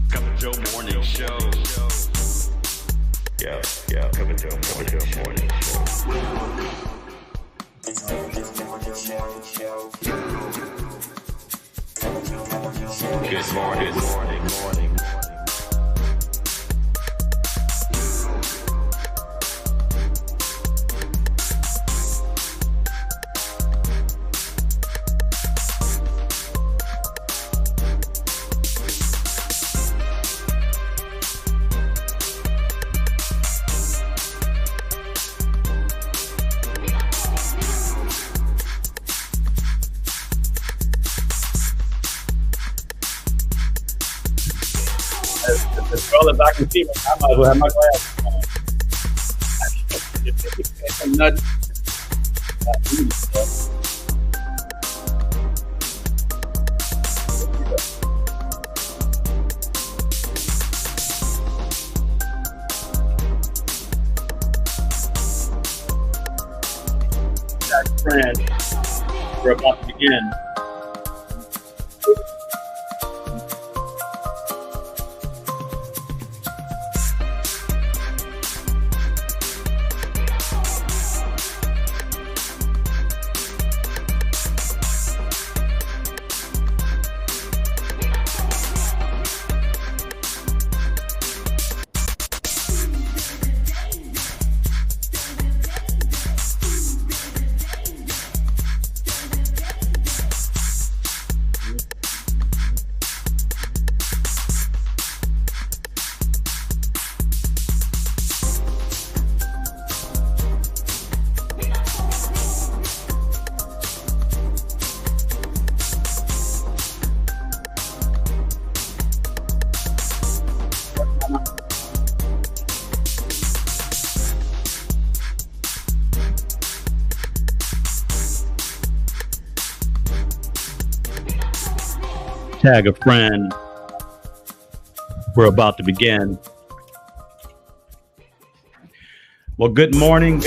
Cup of Joe Morning Show. Yeah, Cup of Joe Morning Show. Good morning. As well as I can see, I might as well have my glasses on. I'm not eating stuff. Friend, we're about to begin. Tag a friend. We're about to begin. Well, good morning.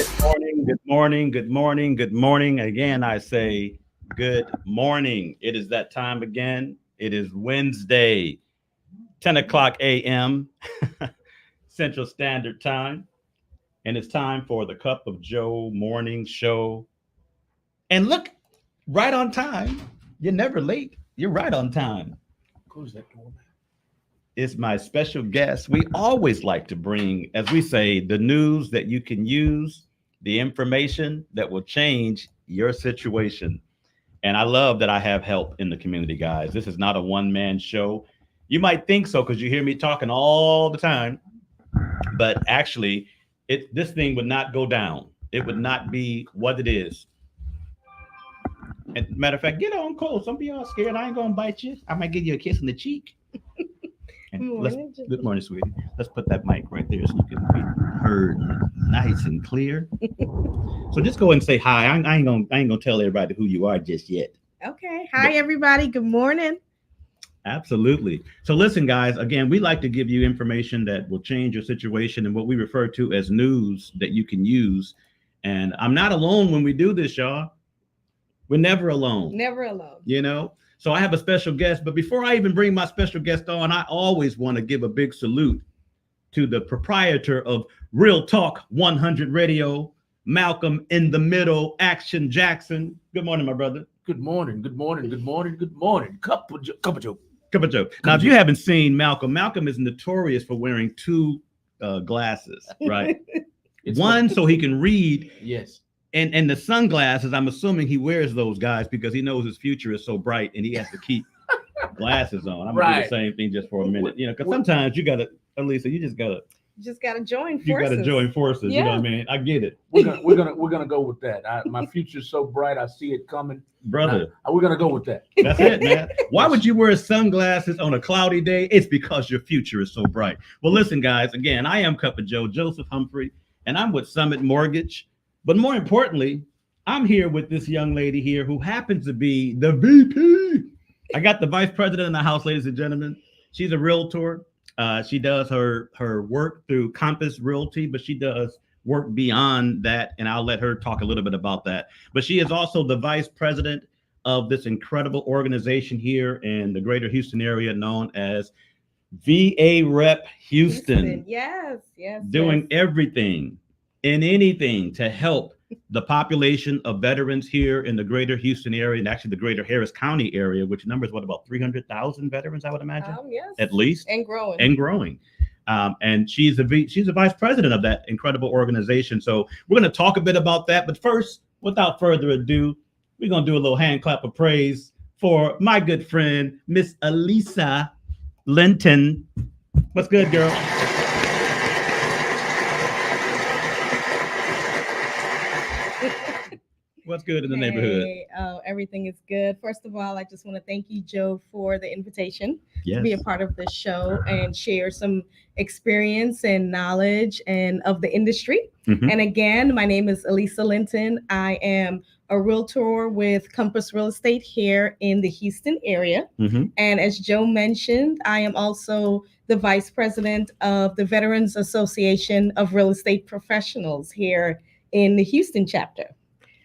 Again, I say good morning. It is that time again. It is Wednesday, 10 o'clock a.m. Central Standard Time. And it's time for the Cup of Joe Morning Show. And look, right on time. You're never late. You're right on time. Close that door, man. It's my special guest. We always like to bring, as we say, the news that you can use, the information that will change your situation. And I love that I have help in the community, guys. This is not a one-man show. You might think so because you hear me talking all the time, but actually, this thing would not go down. It would not be what it is. And matter of fact, get on close. Don't be all scared. I ain't gonna bite you. I might give you a kiss on the cheek. Good morning, sweetie. Let's put that mic right there so you can be heard nice and clear. So just go ahead and say hi. I ain't gonna tell everybody who you are just yet. Okay. Hi, everybody. Good morning. Absolutely. So listen, guys, again, we like to give you information that will change your situation and what we refer to as news that you can use. And I'm not alone when we do this, y'all. We're never alone. Never alone. You know, so I have a special guest. But before I even bring my special guest on, I always want to give a big salute to the proprietor of Real Talk 100 Radio, Malcolm in the Middle, Action Jackson. Good morning, my brother. Good morning. Cup of Joe. Now, if you haven't seen Malcolm is notorious for wearing two glasses, right? One so he can read. Yes. And the sunglasses, I'm assuming he wears those guys because he knows his future is so bright and he has to keep glasses on. I'm gonna do the same thing just for a minute, you know, because sometimes you gotta, Elisa, you just gotta join forces. You gotta join forces. Yeah. You know what I mean? I get it. We're gonna go with that. My future's so bright, I see it coming, brother. We're gonna go with that. That's it, man. Why would you wear sunglasses on a cloudy day? It's because your future is so bright. Well, listen, guys. Again, I am Cup of Joe, Joseph Humphrey, and I'm with Summit Mortgage. But more importantly, I'm here with this young lady here who happens to be the VP. I got the vice president in the house, ladies and gentlemen. She's a realtor. She does her work through Compass Realty, but she does work beyond that, and I'll let her talk a little bit about that. But she is also the vice president of this incredible organization here in the greater Houston area known as VA Rep Houston, Yes, yes. doing yes. everything and anything to help the population of veterans here in the greater Houston area and actually the greater Harris County area, which numbers what about 300,000 veterans, I would imagine, Yes. at least, And growing. and growing. And she's a vice president of that incredible organization. So we're going to talk a bit about that. But first, without further ado, we're going to do a little hand clap of praise for my good friend, Miss Elisa Linton. What's good, girl? What's good in the neighborhood? Everything is good. First of all, I just want to thank you, Joe, for the invitation to be a Yes. part of the show and share some experience and knowledge and of the industry. Mhm. And again, my name is Elisa Linton. I am a realtor with Compass Real Estate here in the Houston area. Mhm. And as Joe mentioned, I am also the vice president of the Veterans Association of Real Estate Professionals here in the Houston chapter.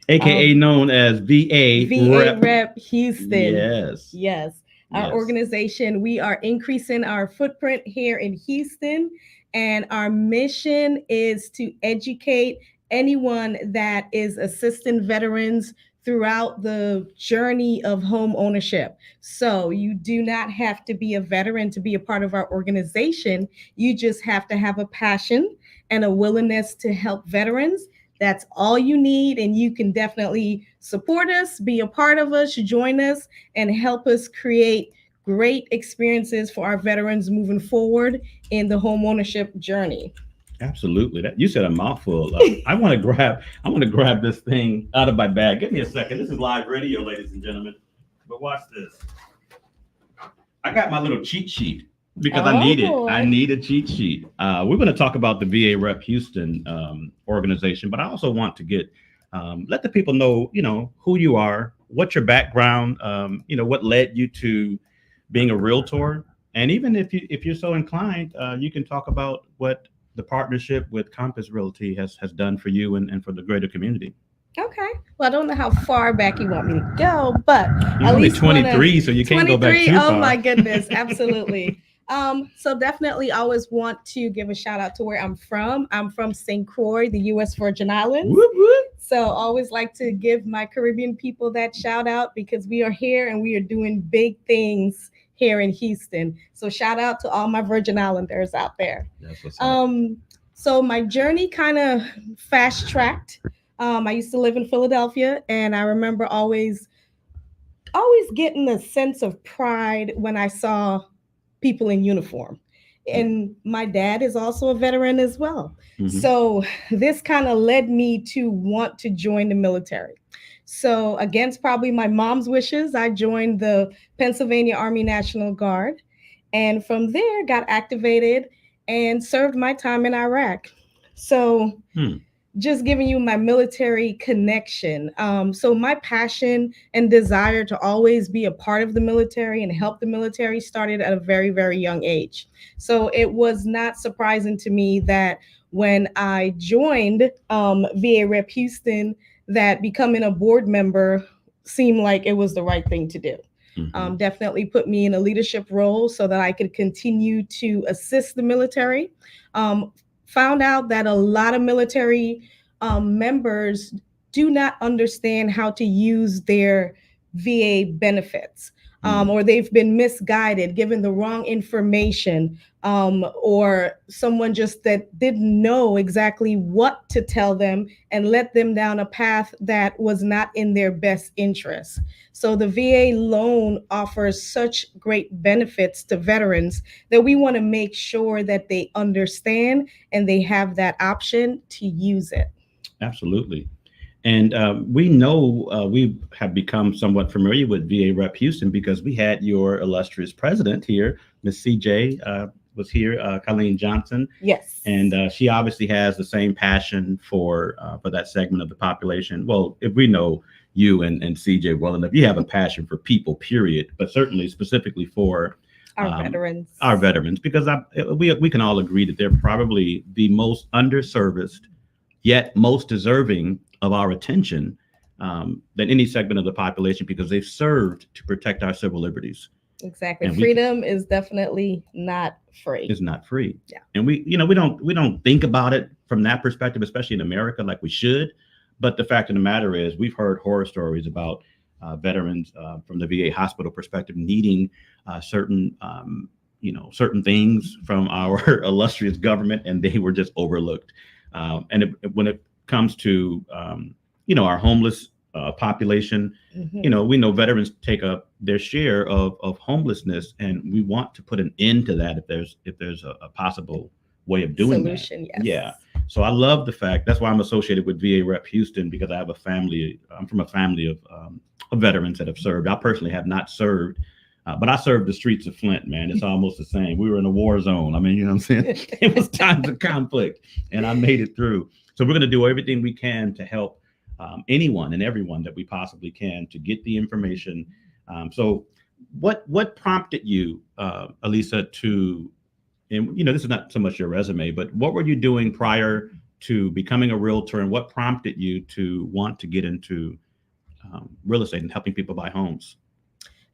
AKA known as VA VA Rep. Rep Houston. Yes. Yes. Our Yes. organization, we are increasing our footprint here in Houston, and our mission is to educate anyone that is assisting veterans throughout the journey of home ownership. So you do not have to be a veteran to be a part of our organization. You just have to have a passion and a willingness to help veterans. That's all you need, and you can definitely support us, be a part of us, join us, and help us create great experiences for our veterans moving forward in the home ownership journey. Absolutely. That you said a mouthful. I want to grab this thing out of my bag. Give me a second. This is live radio, ladies and gentlemen. But watch this. I got my little cheat sheet because I need it. Oh. I need a cheat sheet. We're going to talk about the VA Rep Houston organization, but I also want to get let the people know, who you are, what's your background, what led you to being a realtor, and even if you're so inclined, you can talk about what the partnership with Compass Realty has done for you and for the greater community. Okay. Well, I don't know how far back you want me to go, but You're at only least 23, so you can't go back 23. too Oh far. my goodness, absolutely. So definitely always want to give a shout out to where I'm from. I'm from St. Croix, the U.S. Virgin Islands. Whoop, whoop. So always like to give my Caribbean people that shout out because we are here and we are doing big things here in Houston. So shout out to all my Virgin Islanders out there. That's what's up. So my journey kind of fast tracked. I used to live in Philadelphia, and I remember always getting a sense of pride when I saw people in uniform. And my dad is also a veteran as well. Mhm. So this kind of led me to want to join the military. So against probably my mom's wishes, I joined the Pennsylvania Army National Guard, and from there got activated and served my time in Iraq. So just giving you my military connection. So my passion and desire to always be a part of the military and help the military started at a very, very young age. So it was not surprising to me that when I joined VA Rep Houston, that becoming a board member seemed like it was the right thing to do. Mhm. Definitely put me in a leadership role so that I could continue to assist the military. Found out that a lot of military members do not understand how to use their VA benefits, or they've been misguided, given the wrong information, or someone just that didn't know exactly what to tell them and led them down a path that was not in their best interest. So the VA loan offers such great benefits to veterans that we want to make sure that they understand and they have that option to use it. Absolutely. And we know we have become somewhat familiar with VA Rep Houston because we had your illustrious president here, Miss CJ was here, Colleen Johnson. Yes. And she obviously has the same passion for that segment of the population. Well, if we know you and CJ well enough, you have a passion for people, period, but certainly specifically for our veterans. Our veterans, because we can all agree that they're probably the most underserviced, yet most deserving of our attention than any segment of the population because they've served to protect our civil liberties. Exactly. And Freedom is definitely not free. it's not free. Yeah. And we don't think about it from that perspective, especially in America, like we should. But the fact of the matter is, we've heard horror stories about veterans from the VA hospital perspective needing certain certain things from our illustrious government, and they were just overlooked. When it comes to our homeless population, Mhm. we know veterans take up their share of homelessness, and we want to put an end to that if there's a possible way of doing that. Solution, yes. Yeah. So I love the fact that's why I'm associated with VA Rep Houston, because I have a family. I'm from a family of veterans that have served. I personally have not served. But I served the streets of Flint, man. It's almost the same. We were in a war zone. I mean, you know what I'm saying? It was times of conflict, and I made it through. So we're going to do everything we can to help anyone and everyone that we possibly can to get the information. So what prompted you, Elisa, to, and this is not so much your resume, but what were you doing prior to becoming a realtor, and what prompted you to want to get into real estate and helping people buy homes?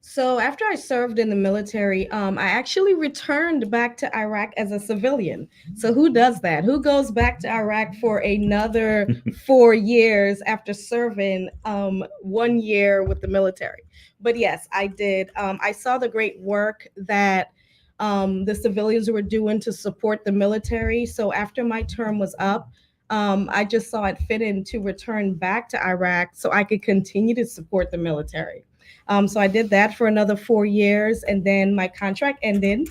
So after I served in the military, I actually returned back to Iraq as a civilian. So who does that? Who goes back to Iraq for another 4 years after serving 1 year with the military? But yes, I did. I saw the great work that the civilians were doing to support the military. So after my term was up, I just saw it fit in to return back to Iraq so I could continue to support the military. So I did that for another 4 years, and then my contract ended.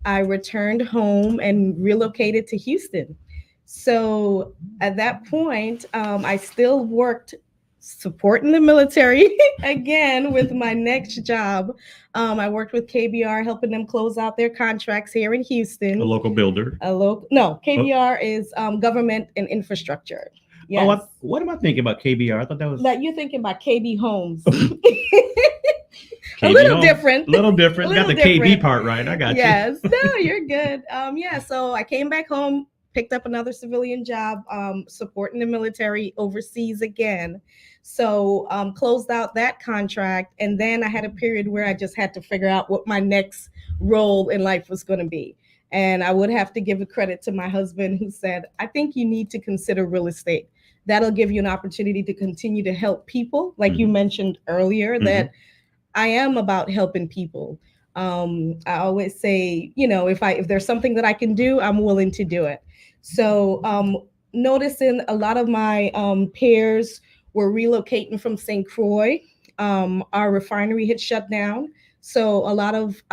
I returned home and relocated to Houston. So at that point, I still worked supporting the military again with my next job. I worked with KBR, helping them close out their contracts here in Houston. A local builder. No, KBR is government and infrastructure. Yes. Oh, what am I thinking about KBR? I thought that was That you're thinking about KB Homes. KB A little Homes. different. A little different. A Got the little KB different. part right. I got you. Yes. No, you're good. Yeah. So I came back home, picked up another civilian job, supporting the military overseas again. So closed out that contract, and then I had a period where I just had to figure out what my next role in life was going to be. And I would have to give a credit to my husband, who said, "I think you need to consider real estate. That'll give you an opportunity to continue to help people." Like you mentioned earlier, that I am about helping people. I always say, if there's something that I can do, I'm willing to do it. So noticing a lot of my peers were relocating from St. Croix. Our refinery had shut down. So a lot of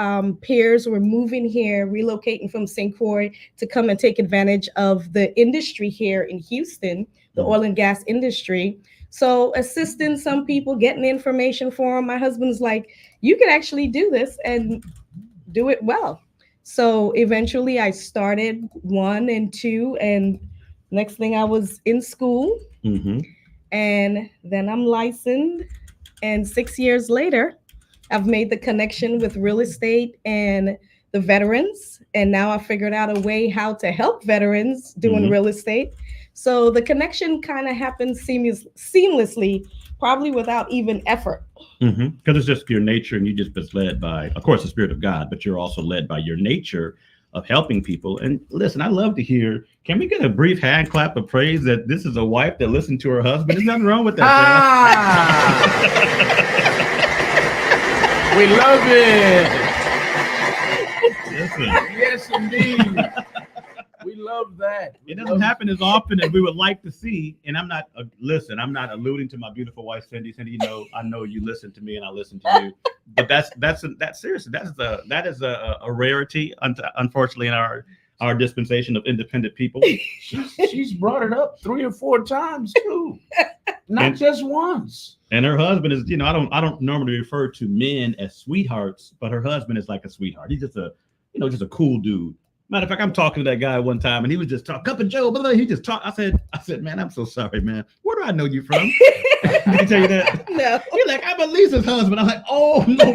peers were moving here, relocating from St. Croix to come and take advantage of the industry here in Houston, the oil and gas industry. So assisting some people, getting information for them. My husband's like, "You can actually do this and do it well." So eventually I started 1 and 2, and next thing I was in school, and then I'm licensed. And 6 years later, I've made the connection with real estate and the veterans. And now I figured out a way how to help veterans doing real estate. So the connection kind of happens seamlessly, probably without even effort. Because it's just your nature, and you just been led by, of course, the Spirit of God, but you're also led by your nature of helping people. And listen, I love to hear, can we get a brief hand clap of praise that this is a wife that listened to her husband? There's nothing wrong with that. We love it. Listen, Yes, indeed. We love that. it doesn't happen as often as we would like to see. And I'm not, I'm not alluding to my beautiful wife, Cindy. Cindy, I know you listen to me and I listen to you. But that's seriously, that is a rarity, unfortunately, in our dispensation of independent people. She's brought it up 3 or 4 times too, not just once. And her husband is, I don't normally refer to men as sweethearts, but her husband is like a sweetheart. He's just just a cool dude. Matter of fact, I'm talking to that guy one time, and he was just talking, "Cup of Joe," but he just talked. I said, "Man, I'm so sorry, man. Where do I know you from?" Did he tell you that? No. You're like, "I'm Lisa's husband." I'm like, "Oh no."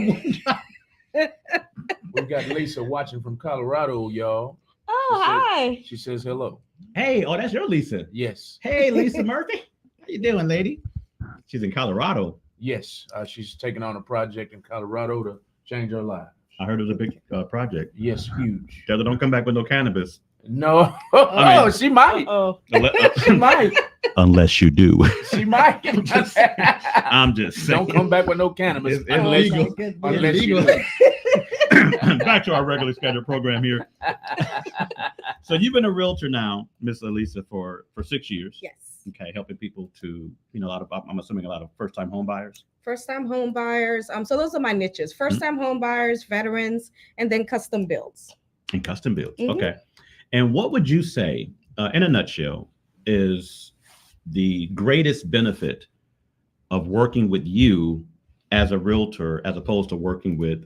We've got Lisa watching from Colorado, y'all. Oh, hi. She says hello. Hey, that's your Lisa. Yes. Hey, Lisa Murphy. How you doing, lady? She's in Colorado. Yes. She's taking on a project in Colorado to change her life. I heard it was a big project. Yes, huge. Taylor, don't come back with no cannabis. No, I mean- she might. Oh, She might. Unless you do. She might. I'm just saying. Don't come back with no cannabis It's unless illegal. you. goodness. Unless you Illegal. do. Back to our regularly scheduled program here. So you've been a realtor now, Miss Elisa, for 6 years. Yes. Okay, helping people to, a lot of, I'm assuming a lot of first-time home buyers. First-time home buyers. So those are my niches: first-time home buyers, veterans, and then custom builds. And custom builds. Mhm. Okay. And what would you say, in a nutshell, is the greatest benefit of working with you as a realtor, as opposed to working with,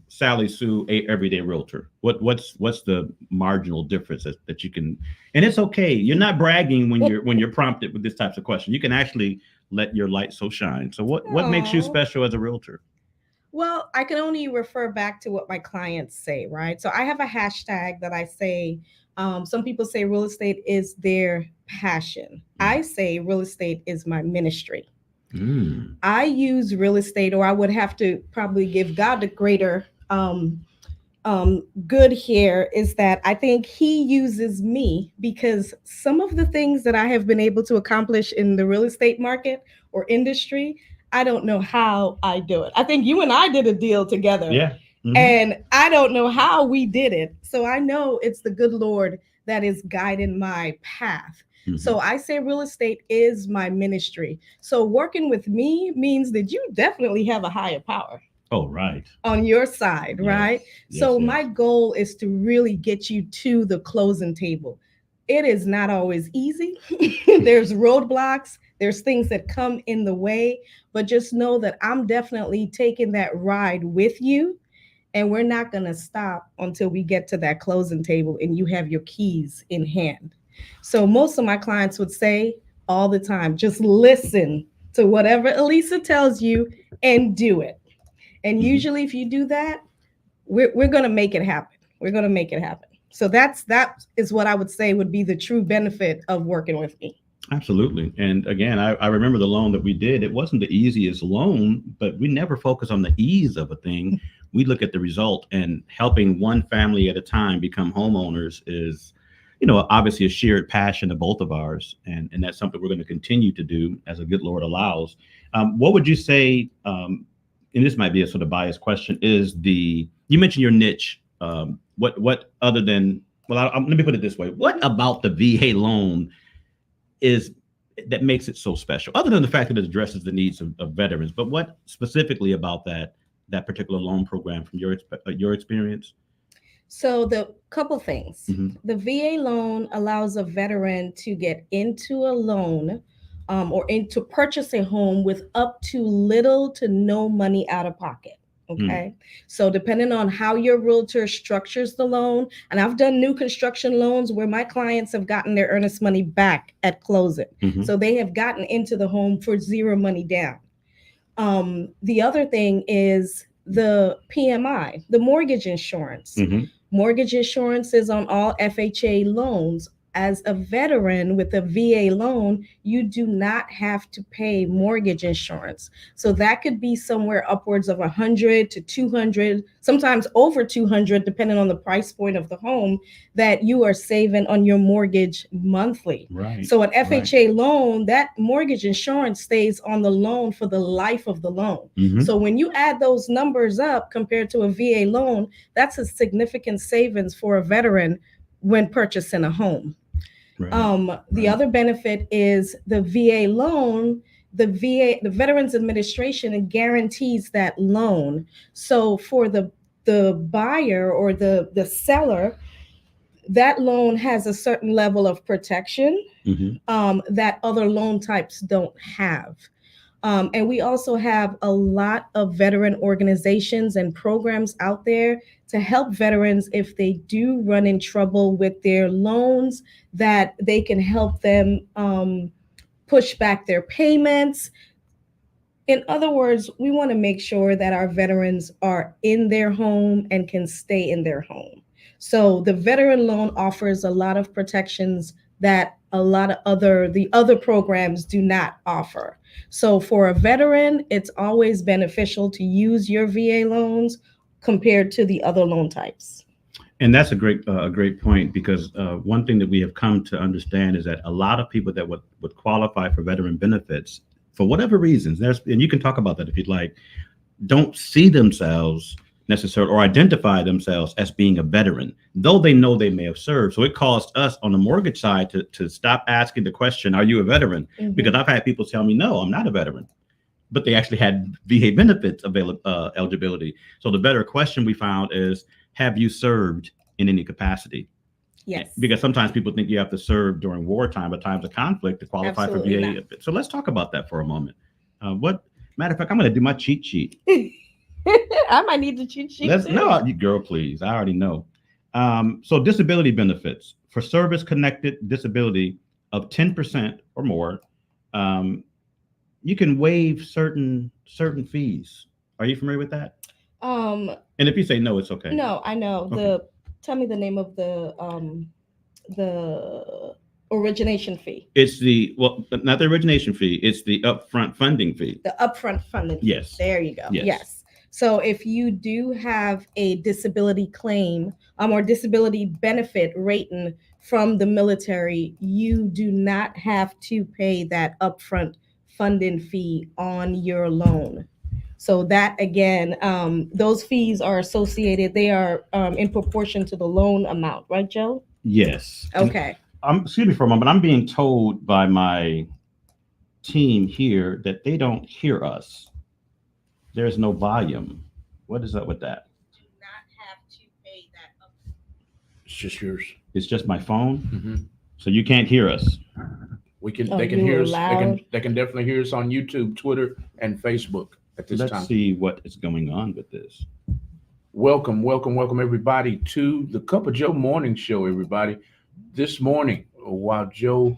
Sally Sue, a everyday realtor? What's the marginal difference that you can? And it's okay. You're not bragging when you're prompted with this types of question. You can actually let your light so shine. So what makes you Aw. special as a realtor? Well, I can only refer back to what my clients say, right? So I have a hashtag that I say, some people say real estate is their passion. I say real estate is my ministry. I use real estate, or I would have to probably give God the greater good here, is that I think he uses me because some of the things that I have been able to accomplish in the real estate market or industry, I don't know how I do it. I think you and I did a deal together. Yeah. Mhm. And I don't know how we did it. So I know it's the good Lord that is guiding my path. Mhm. So I say real estate is my ministry. So working with me means that you definitely have a higher power Oh, right. on your side, right? Yes, So yes. my goal is to really get you to the closing table. It is not always easy. There's roadblocks, there's things that come in the way, but just know that I'm definitely taking that ride with you. And we're not going to stop until we get to that closing table and you have your keys in hand. So most of my clients would say all the time, just listen to whatever Elisa tells you and do it. And usually if you do that, we're going to make it happen. We're going to make it happen. So that is what I would say would be the true benefit of working with me. Absolutely. And again, I remember the loan that we did. It wasn't the easiest loan, but we never focus on the ease of a thing. We look at the result, and helping one family at a time become homeowners is, obviously a shared passion of both of ours. And that's something we're going to continue to do as a good Lord allows. What would you say, and this might be a sort of biased question, is you mentioned your niche. What other than, well, let me put it this way. What about the VA loan is that makes it so special, other than the fact that it addresses the needs of veterans? But what specifically about that particular loan program from your experience? So the couple things. Mhm. The VA loan allows a veteran to get into a loan or to purchase a home with up to little to no money out of pocket. Okay. So depending on how your realtor structures the loan, and I've done new construction loans where my clients have gotten their earnest money back at closing. Mhm. So they have gotten into the home for zero money down. The other thing is the PMI, the mortgage insurance. Mhm. Mortgage insurance is on all FHA loans. As a veteran with a VA loan, you do not have to pay mortgage insurance. So that could be somewhere upwards of 100 to 200, sometimes over 200, depending on the price point of the home that you are saving on your mortgage monthly. Right. So an FHA loan, that mortgage insurance stays on the loan for the life of the loan. Mhm. So when you add those numbers up compared to a VA loan, that's a significant savings for a veteran when purchasing a home. Right. The other benefit is the VA loan. The Veterans Administration guarantees that loan. So for the buyer or the seller, that loan has a certain level of protection Mhm. that other loan types don't have. And we also have a lot of veteran organizations and programs out there to help veterans if they do run in trouble with their loans, that they can help them push back their payments. In other words, we want to make sure that our veterans are in their home and can stay in their home. So the veteran loan offers a lot of protections that a lot of the other programs do not offer. So for a veteran, it's always beneficial to use your VA loans compared to the other loan types. And that's a great point, because one thing that we have come to understand is that a lot of people that would qualify for veteran benefits, for whatever reasons, and you can talk about that if you'd like, don't see themselves necessarily or identify themselves as being a veteran, though they know they may have served. So it caused us on the mortgage side to stop asking the question, are you a veteran? Mhm. Because I've had people tell me, no, I'm not a veteran, but they actually had VA benefits eligibility. So the better question we found is, have you served in any capacity? Yes. Because sometimes people think you have to serve during wartime, but times of conflict to qualify Absolutely for VA. So let's talk about that for a moment. Matter of fact, I'm going to do my cheat sheet. I might need the cheat sheet. No, you girl, please. I already know. So disability benefits for service-connected disability of 10% or more, you can waive certain fees. Are you familiar with that? And if you say no, it's okay. No, I know. Okay. Tell me the name of the origination fee. It's not the origination fee. It's the upfront funding fee. The upfront funding fee. Yes. There you go. Yes. Yes. So if you do have a disability claim or disability benefit rating from the military, you do not have to pay that upfront funding fee on your loan. So that, again, those fees are associated. They are in proportion to the loan amount, right, Joe? Yes. Okay. Excuse me for a moment. I'm being told by my team here that they don't hear us. There's no volume. What is up with that? Do not have to pay that upfront. It's just yours. It's just my phone. Mm-hmm. So you can't hear us. We can. Oh, they can you hear were us. loud. They can definitely hear us on YouTube, Twitter, and Facebook at this Let's time. see what is going on with this. Welcome, everybody, to the Cup of Joe Morning Show, everybody. This morning, while Joe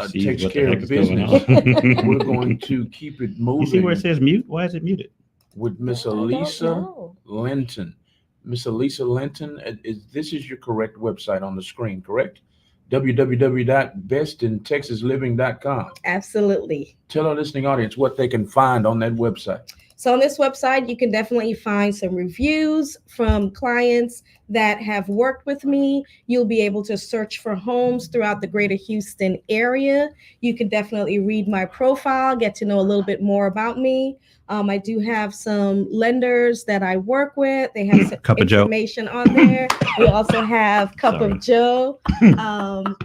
Sees takes what the care heck of is going business, on. we're going to keep it moving. You see where it says mute? Why is it muted? With Miss I don't Elisa know. Linton. Miss Elisa Linton, this is your correct website on the screen, correct? www.bestintexasliving.com. Absolutely. Tell our listening audience what they can find on that website. So on this website, you can definitely find some reviews from clients that have worked with me. You'll be able to search for homes throughout the greater Houston area. You can definitely read my profile, get to know a little bit more about me. I do have some lenders that I work with. They have some Cup of Joe. information on there. We also have Cup of Joe,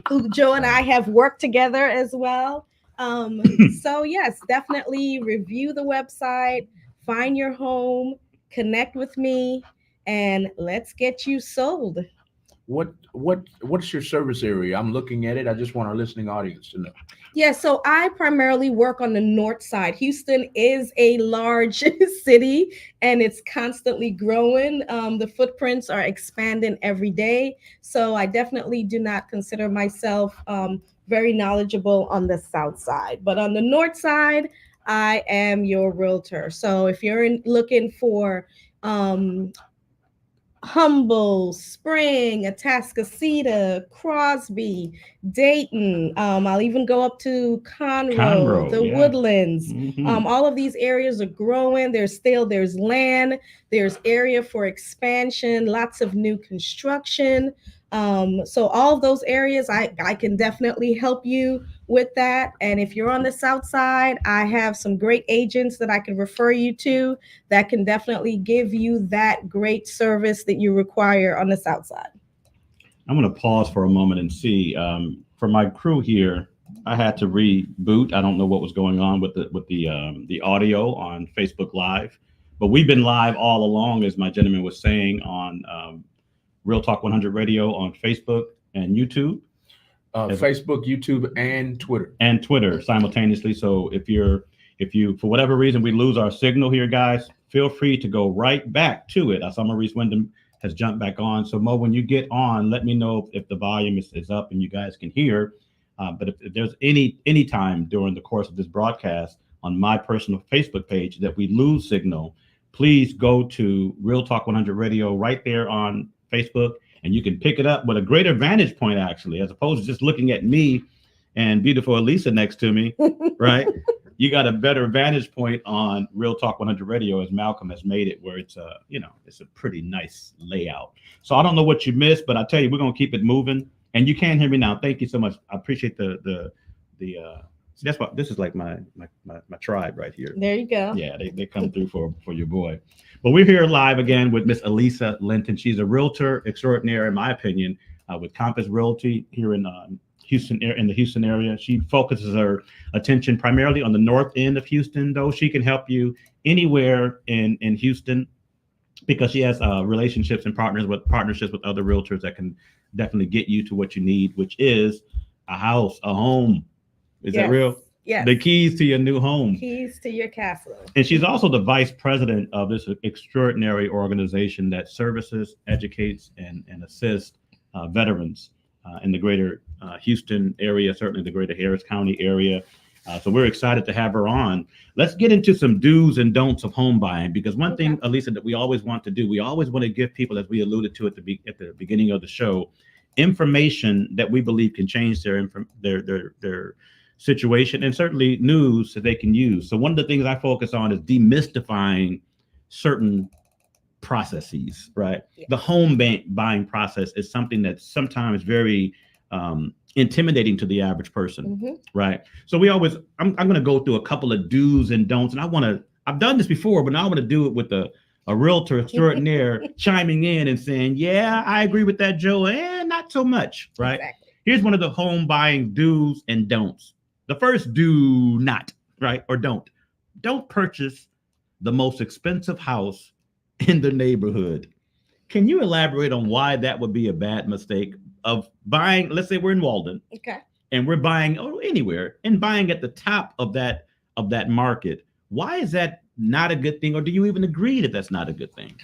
who Joe and I have worked together as well. So yes, definitely review the website, find your home, connect with me, and let's get you sold. What's your service area? I'm looking at it. I just want our listening audience to know. Yeah, so I primarily work on the north side. Houston is a large city and it's constantly growing. The footprints are expanding every day. So I definitely do not consider myself very knowledgeable on the south side. But on the north side, I am your realtor. So if you're looking for Humble, Spring, Atascocita, Crosby, Dayton. I'll even go up to Conroe, the Woodlands. Mm-hmm. All of these areas are growing. There's land, there's area for expansion, lots of new construction. So all of those areas, I can definitely help you with that. And if you're on the south side, I have some great agents that I can refer you to that can definitely give you that great service that you require on the south side. I'm going to pause for a moment and see. For my crew here, I had to reboot. I don't know what was going on with the audio on Facebook Live, but we've been live all along, as my gentleman was saying, on Real Talk 100 Radio on Facebook and YouTube. Facebook, YouTube, and Twitter. And Twitter simultaneously. So if you, for whatever reason, we lose our signal here, guys, feel free to go right back to it. I saw Maurice Wyndham has jumped back on. So Mo, when you get on, let me know if the volume is up and you guys can hear. But if there's any time during the course of this broadcast on my personal Facebook page that we lose signal, please go to Real Talk 100 Radio right there on Facebook, and you can pick it up with a greater vantage point, actually, as opposed to just looking at me and beautiful Elisa next to me, right? you got a better vantage point on Real Talk 100 Radio, as Malcolm has made it, where it's a, it's a pretty nice layout. So I don't know what you missed, but I tell you, we're gonna keep it moving. And you can hear me now. Thank you so much. I appreciate the that's what this is like my tribe right here. There you go. Yeah, they come through for your boy. But we're here live again with Miss Elisa Linton. She's a realtor extraordinaire, in my opinion, with Compass Realty here in Houston, in the Houston area. She focuses her attention primarily on the north end of Houston, though she can help you anywhere in Houston because she has relationships and partnerships with other realtors that can definitely get you to what you need, which is a house, a home. Is that real? Yes. The keys to your new home. Keys to your castle. And she's also the vice president of this extraordinary organization that services, educates, and assists veterans in the greater Houston area, certainly the greater Harris County area. So we're excited to have her on. Let's get into some do's and don'ts of home buying, because one thing, Elisa, that we always want to do, we always want to give people, as we alluded to at the beginning of the show, information that we believe can change their situation, and certainly news that they can use. So one of the things I focus on is demystifying certain processes, right? Yeah. The home buying process is something that's sometimes very intimidating to the average person, right? So I'm going to go through a couple of do's and don'ts, and I've done this before, but now I want to do it with a realtor extraordinaire chiming in and saying, yeah, I agree with that, Joe, and not so much, right? Exactly. Here's one of the home buying do's and don'ts. The first do not, right? Or don't purchase the most expensive house in the neighborhood. Can you elaborate on why that would be a bad mistake of buying? Let's say we're in Walden, okay, and we're buying anywhere and buying at the top of that market. Why is that not a good thing? Or do you even agree that that's not a good thing?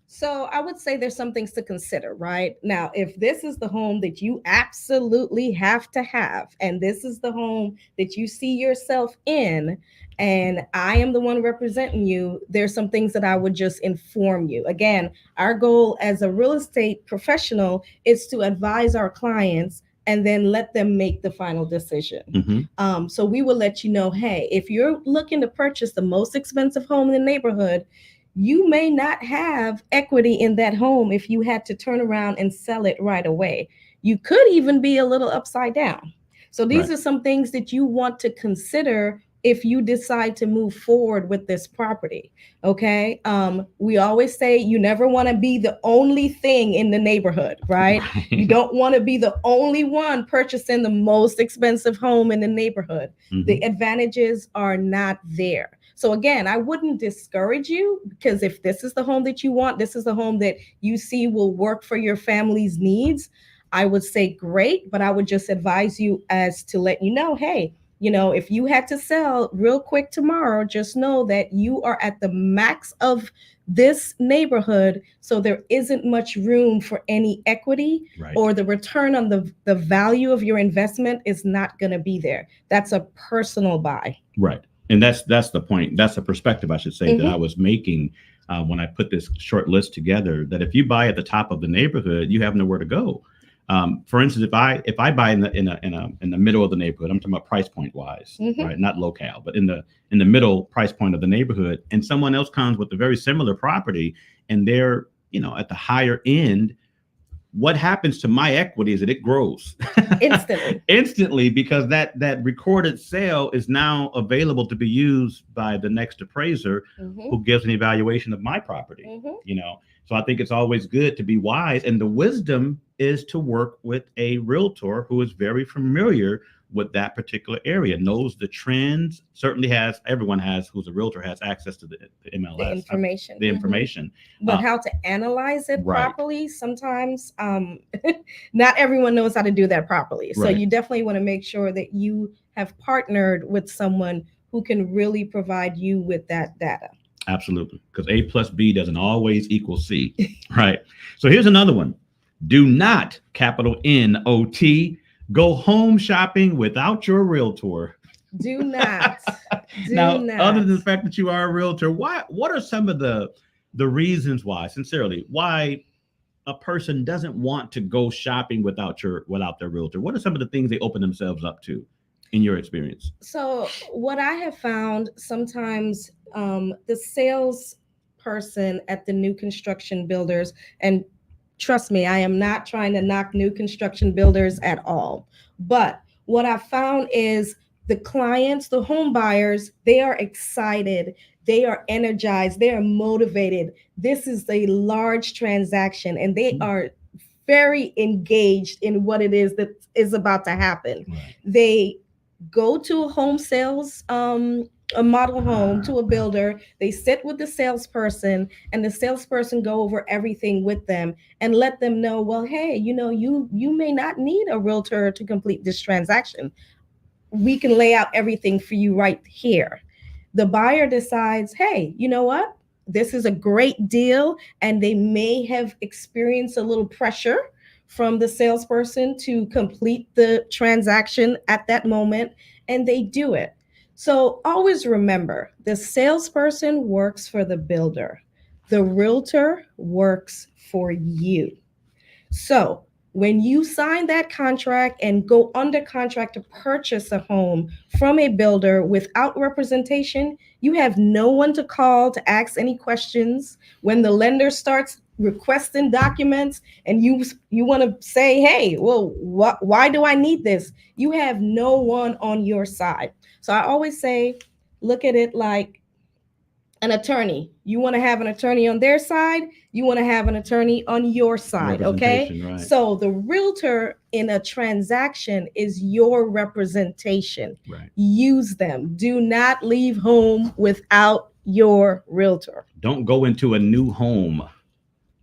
So I would say there's some things to consider, right? Now, if this is the home that you absolutely have to have, and this is the home that you see yourself in, and I am the one representing you, there's some things that I would just inform you. Again, our goal as a real estate professional is to advise our clients and then let them make the final decision. So we will let you know, hey, if you're looking to purchase the most expensive home in the neighborhood, you may not have equity in that home if you had to turn around and sell it right away. You could even be a little upside down. So these are some things that you want to consider if you decide to move forward with this property. Okay. We always say you never want to be the only thing in the neighborhood, right? You don't want to be the only one purchasing the most expensive home in the neighborhood. The advantages are not there. So again, I wouldn't discourage you, because if this is the home that you want, this is the home that you see will work for your family's needs, I would say great, but I would just advise you as to let you know, hey, if you had to sell real quick tomorrow, just know that you are at the max of this neighborhood. So there isn't much room for any equity, or the return on the value of your investment is not going to be there. That's a personal buy. Right. And that's the point. That's the perspective, I should say, that I was making when I put this short list together, that if you buy at the top of the neighborhood, you have nowhere to go. For instance, if I buy in the middle of the neighborhood, I'm talking about price point wise, right? Not locale, but in the middle price point of the neighborhood, and someone else comes with a very similar property and they're, at the higher end, what happens to my equity is that it grows instantly, because that recorded sale is now available to be used by the next appraiser who gives an evaluation of my property. So I think it's always good to be wise, and the wisdom is to work with a realtor who is very familiar with that particular area, knows the trends, certainly everyone who's a realtor has access to the MLS, the information. But how to analyze it properly, sometimes not everyone knows how to do that properly. So you definitely want to make sure that you have partnered with someone who can really provide you with that data. Absolutely, because A plus B doesn't always equal C, right? So here's another one. Do not, capital N-O-T, go home shopping without your realtor. Do not. Now, other than the fact that you are a realtor, what are some of the reasons why a person doesn't want to go shopping without their realtor? What are some of the things they open themselves up to? in your experience? So what I have found sometimes, the sales person at the new construction builders, and trust me, I am not trying to knock new construction builders at all. But what I found is the clients, the home buyers, they are excited, they are energized, they are motivated. This is a large transaction and they are very engaged in what it is that is about to happen. Right. They go to a home sales, a model home, to a builder. They sit with the salesperson, and the salesperson go over everything with them and let them know, well, hey, you may not need a realtor to complete this transaction. We can lay out everything for you right here. The buyer decides, hey, you know what, this is a great deal, and they may have experienced a little pressure from the salesperson to complete the transaction at that moment, and they do it. So always remember, the salesperson works for the builder, the realtor works for you. So when you sign that contract and go under contract to purchase a home from a builder without representation, you have no one to call to ask any questions. When the lender starts requesting documents and you want to say, hey, well, why do I need this? You have no one on your side. So I always say, look at it like an attorney. You want to have an attorney on their side, you want to have an attorney on your side, okay? Right. So the realtor in a transaction is your representation. Right. Use them. Do not leave home without your realtor. Don't go into a new home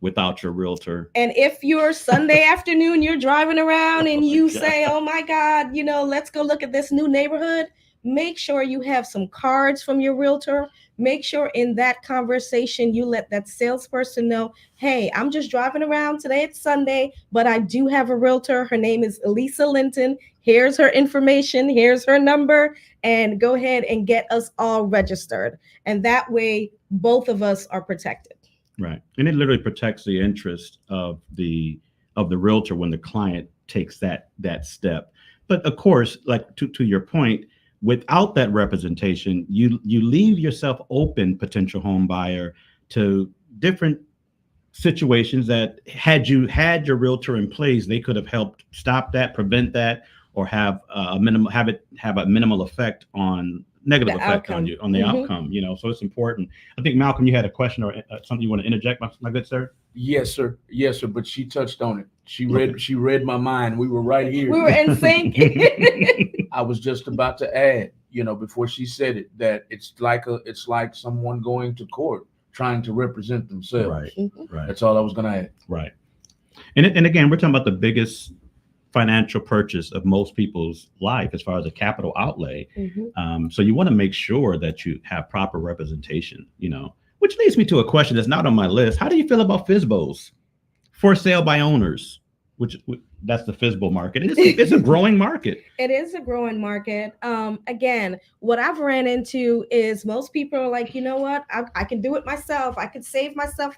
without your realtor. And if you're Sunday afternoon, you're driving around and you God. say, oh my God, let's go look at this new neighborhood. Make sure you have some cards from your realtor. Make sure in that conversation, you let that salesperson know, hey, I'm just driving around today. It's Sunday, but I do have a realtor. Her name is Elisa Linton. Here's her information. Here's her number. And go ahead and get us all registered. And that way, both of us are protected. Right. And it literally protects the interest of the realtor when the client takes that step. But of course, like to your point, without that representation, you leave yourself open, potential home buyer, to different situations that had you had your realtor in place, they could have helped stop that, prevent that, or have a minimal effect on negative The effect outcome. on you, on the outcome. So it's important. I think Malcolm, you had a question or something you want to interject, my good sir? Yes, sir. Yes, sir. But she touched on it. She read my mind. We were right here. We were in sync. I was just about to add, before she said it, that it's like someone going to court trying to represent themselves. Right. Mhm. Right. That's all I was going to add. Right. And again, we're talking about the biggest financial purchase of most people's life as far as a capital outlay. Mhm. So you want to make sure that you have proper representation, which leads me to a question that's not on my list. How do you feel about FSBOs, for sale by owners, which that's the FSBO market? It's a growing market. It is a growing market. Again, what I've ran into is most people are like, you know what, I can do it myself. I could save myself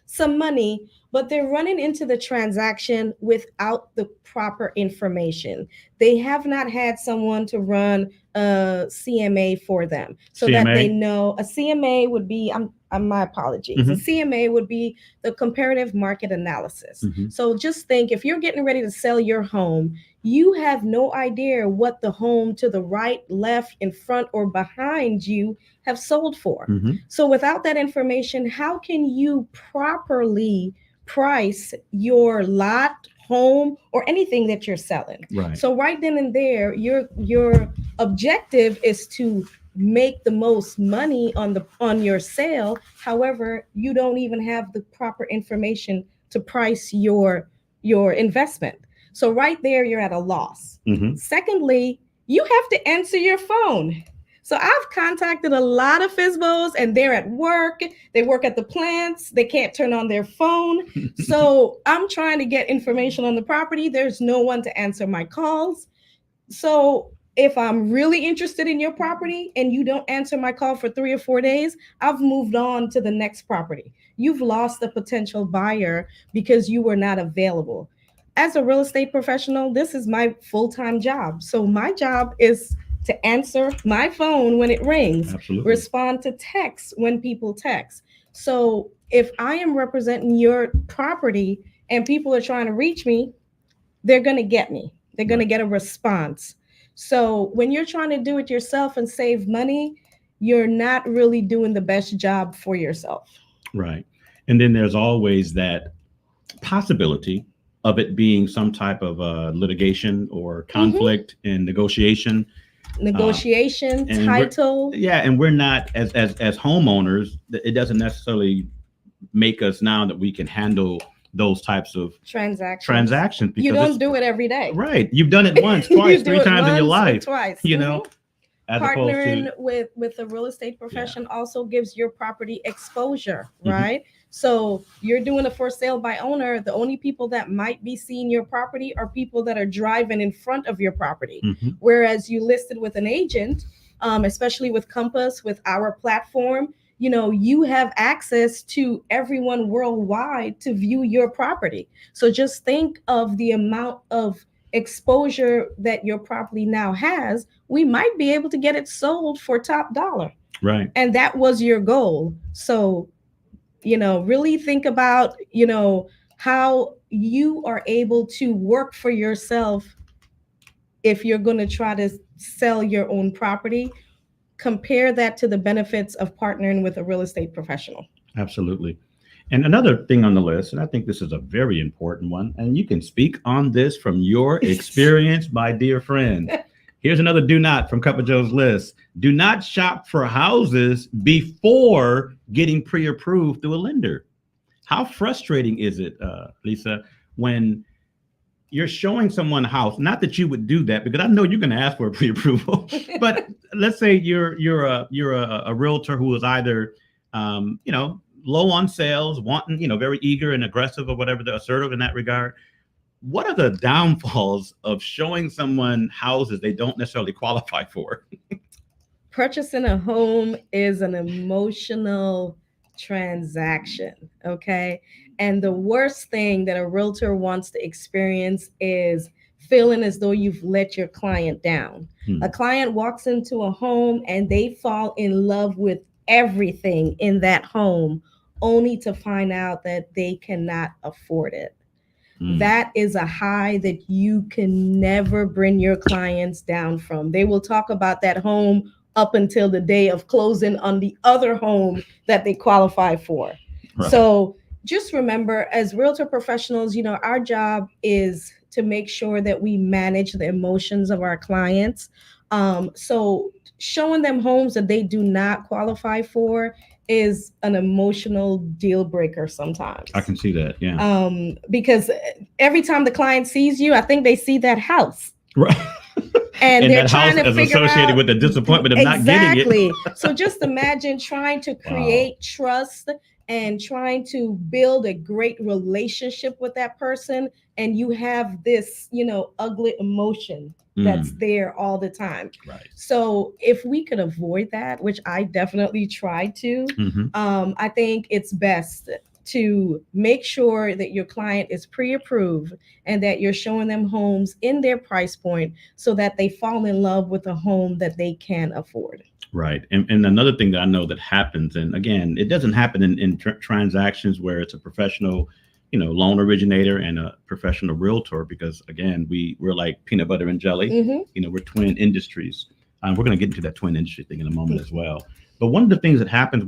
some money, but they're running into the transaction without the proper information. They have not had someone to run a CMA for them so that they know. A CMA would be, my apologies. Mm-hmm. A CMA would be the comparative market analysis. Mm-hmm. So just think, if you're getting ready to sell your home, you have no idea what the home to the right, left, in front, or behind you have sold for. Mm-hmm. So without that information, how can you properly price your lot, home, or anything that you're selling? Right. So right then and there, your objective is to make the most money on your sale. However, you don't even have the proper information to price your investment. So right there, you're at a loss. Mm-hmm. Secondly, you have to answer your phone. So I've contacted a lot of FSBOs and they're at work. They work at the plants. They can't turn on their phone. So I'm trying to get information on the property. There's no one to answer my calls. So if I'm really interested in your property and you don't answer my call for 3 or 4 days, I've moved on to the next property. You've lost the potential buyer because you were not available. As a real estate professional, this is my full-time job. So my job is to answer my phone when it rings, Absolutely. respond to texts when people text. So if I am representing your property and people are trying to reach me, they're going to get me. They're going to get a response. So when you're trying to do it yourself and save money, you're not really doing the best job for yourself. Right. And then there's always that possibility of it being some type of litigation or conflict and negotiation. And Title. Yeah, and we're not as homeowners. It doesn't necessarily make us now that we can handle those types of transactions. You don't do it every day. Right. You've done it once, twice, three times in your life. Twice. You know. As Partnering with the real estate profession also gives your property exposure, right? So you're doing a for sale by owner. The only people that might be seeing your property are people that are driving in front of your property. Whereas you listed with an agent, especially with Compass, with our platform, you know, you have access to everyone worldwide to view your property. So just think of the amount of exposure that your property now has. We might be able to get it sold for top dollar. Right. And that was your goal. So, you know, really think about, you know, how you are able to work for yourself if you're going to try to sell your own property. Compare that to the benefits of partnering with a real estate professional. Absolutely. And another thing on the list, and I think this is a very important one, and you can speak on this from your experience, my dear friend. Here's another do not from Cup of Joe's list. Do not shop for houses before getting pre-approved through a lender. How frustrating is it, Lisa, when you're showing someone a house? Not that you would do that, because I know you're going to ask for a pre-approval. But let's say you're a realtor who is either, you know, low on sales, wanting, you know, very eager and aggressive or whatever, assertive in that regard. What are the downfalls of showing someone houses they don't necessarily qualify for? Purchasing a home is an emotional transaction, okay? And the worst thing that a realtor wants to experience is feeling as though you've let your client down. A client walks into a home and they fall in love with everything in that home, only to find out that they cannot afford it. That is a high that you can never bring your clients down from. They will talk about that home up until the day of closing on the other home that they qualify for. Right. So just remember, as realtor professionals, you know, our job is to make sure that we manage the emotions of our clients. So showing them homes that they do not qualify for is an emotional deal breaker sometimes. I can see that, yeah. Because every time the client sees you, I think they see that house. Right. And they're that trying house to is figure associated out, with the disappointment of not getting it. So just imagine trying to create trust and trying to build a great relationship with that person, and you have this, you know, ugly emotion that's there all the time. Right. So if we could avoid that, which I definitely try to, I think it's best to make sure that your client is pre-approved and that you're showing them homes in their price point so that they fall in love with a home that they can afford. Right. And another thing that I know that happens, and again, it doesn't happen in transactions where it's a professional, you know, loan originator and a professional realtor, because again, we're like peanut butter and jelly. You know, we're twin industries. We're going to get into that twin industry thing in a moment as well. But one of the things that happens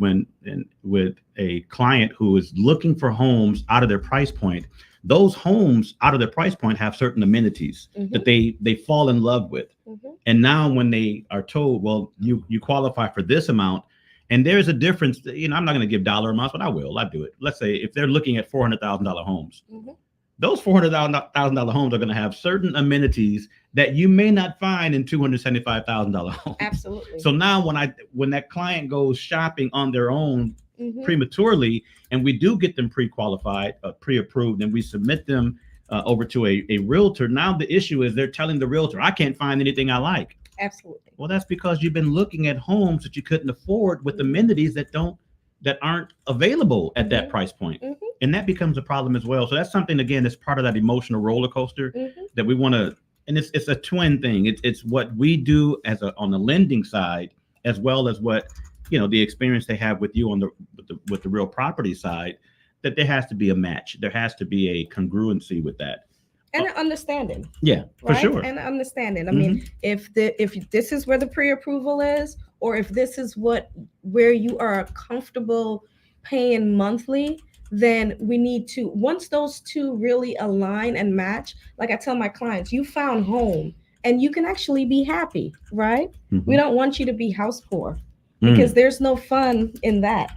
with a client who is looking for homes out of their price point, those homes out of their price point have certain amenities that they fall in love with. And now when they are told, well, you qualify for this amount, and there's a difference, you know, I'm not going to give dollar amounts, but I do it. Let's say if they're looking at $400,000 homes, those $400,000 homes are going to have certain amenities that you may not find in $275,000 homes. Absolutely. So now when that client goes shopping on their own prematurely, and we do get them pre-qualified, pre-approved, and we submit them over to a realtor, now the issue is they're telling the realtor, I can't find anything I like. Absolutely. Well, that's because you've been looking at homes that you couldn't afford with amenities that aren't available at that price point. And that becomes a problem as well. So that's something, again, that's part of that emotional roller coaster that we want to and it's a twin thing. It's what we do as on the lending side, as well as what the experience they have with you on with the real property side. That there has to be a match. There has to be a congruency with that. And an understanding. Yeah, for right? sure. And understanding. I mean, if this is where the pre-approval is, or if this is where you are comfortable paying monthly, then we need to, once those two really align and match, like I tell my clients, you found home and you can actually be happy, right? We don't want you to be house poor, because there's no fun in that.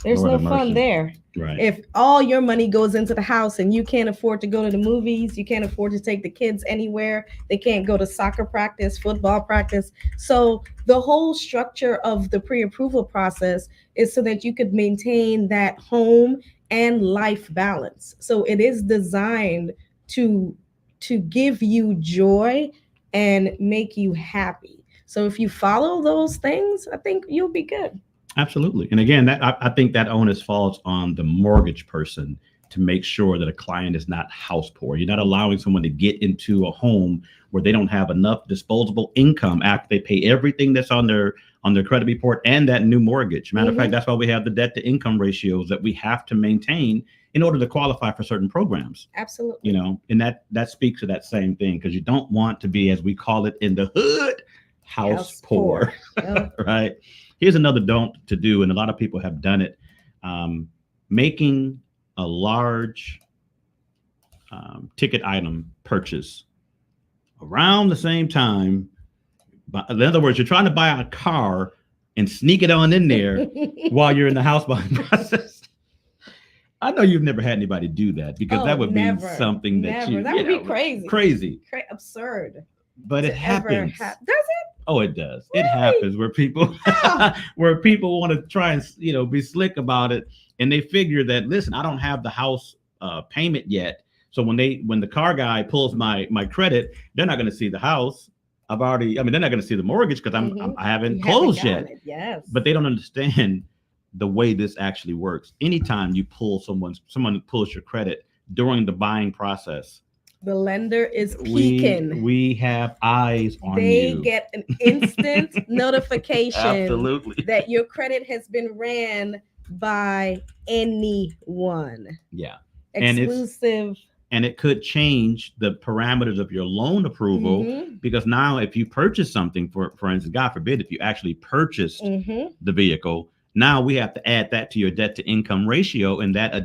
There's Lord no have fun mercy. there. Right. If all your money goes into the house and you can't afford to go to the movies, you can't afford to take the kids anywhere, they can't go to soccer practice, football practice. So the whole structure of the pre-approval process is so that you could maintain that home and life balance. So it is designed to give you joy and make you happy. So if you follow those things, I think you'll be good. Absolutely. And again, I think that onus falls on the mortgage person to make sure that a client is not house poor. You're not allowing someone to get into a home where they don't have enough disposable income after they pay everything that's on their credit report and that new mortgage. Matter of fact, that's why we have the debt to income ratios that we have to maintain in order to qualify for certain programs. Absolutely. And that speaks to that same thing, because you don't want to be, as we call it in the hood, house poor. Right. Here's another don't to do, and a lot of people have done it. Making a large ticket item purchase around the same time. But in other words, you're trying to buy a car and sneak it on in there while you're in the house buying process. I know you've never had anybody do that, because that would be something that that would be crazy. Crazy. Absurd. But it happens. Does it? Oh, it does. Really? It happens where people want to try and be slick about it, and they figure that, listen, I don't have the house payment yet, so when the car guy pulls my credit, they're not going to see the house. They're not going to see the mortgage because I haven't closed yet. Yes. But they don't understand the way this actually works. Anytime you pull someone pulls your credit during the buying process, the lender is peeking. We have eyes on you. They get an instant notification Absolutely. that your credit has been ran by anyone. Yeah. Exclusive. And it could change the parameters of your loan approval, because now if you purchase something, for instance, God forbid, if you actually purchased the vehicle, now we have to add that to your debt to income ratio, and that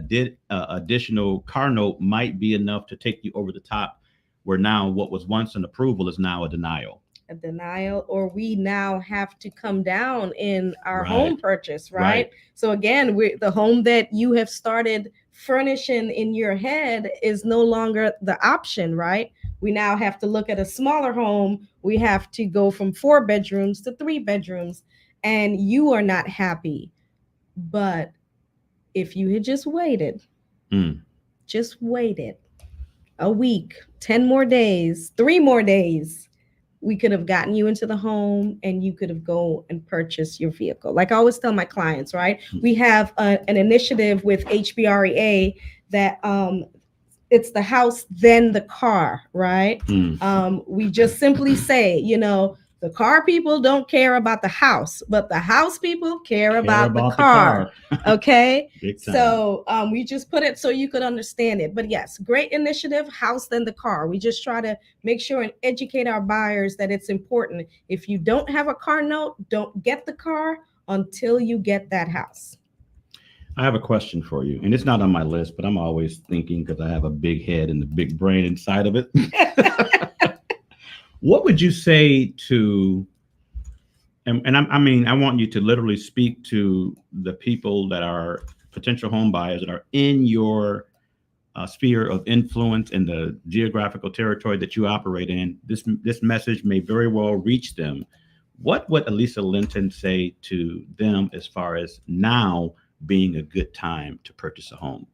additional car note might be enough to take you over the top, where now what was once an approval is now a denial. Or we now have to come down in our home purchase, right? So again, the home that you have started furnishing in your head is no longer the option, right? We now have to look at a smaller home. We have to go from 4 bedrooms to 3 bedrooms. And you are not happy. But if you had just waited a week, 10 more days, 3 more days, we could have gotten you into the home and you could have go and purchased your vehicle. Like I always tell my clients, right? We have an initiative with HBREA that it's the house, then the car, right? We just simply say, the car people don't care about the house, but the house people care about the car. Okay. So we just put it so you could understand it. But yes, great initiative, house then the car. We just try to make sure and educate our buyers that it's important. If you don't have a car note, don't get the car until you get that house. I have a question for you, and it's not on my list, but I'm always thinking, because I have a big head and the big brain inside of it. What would you say to, and I want you to literally speak to the people that are potential home buyers that are in your sphere of influence in the geographical territory that you operate in. This message may very well reach them. What would Elisa Linton say to them as far as now being a good time to purchase a home?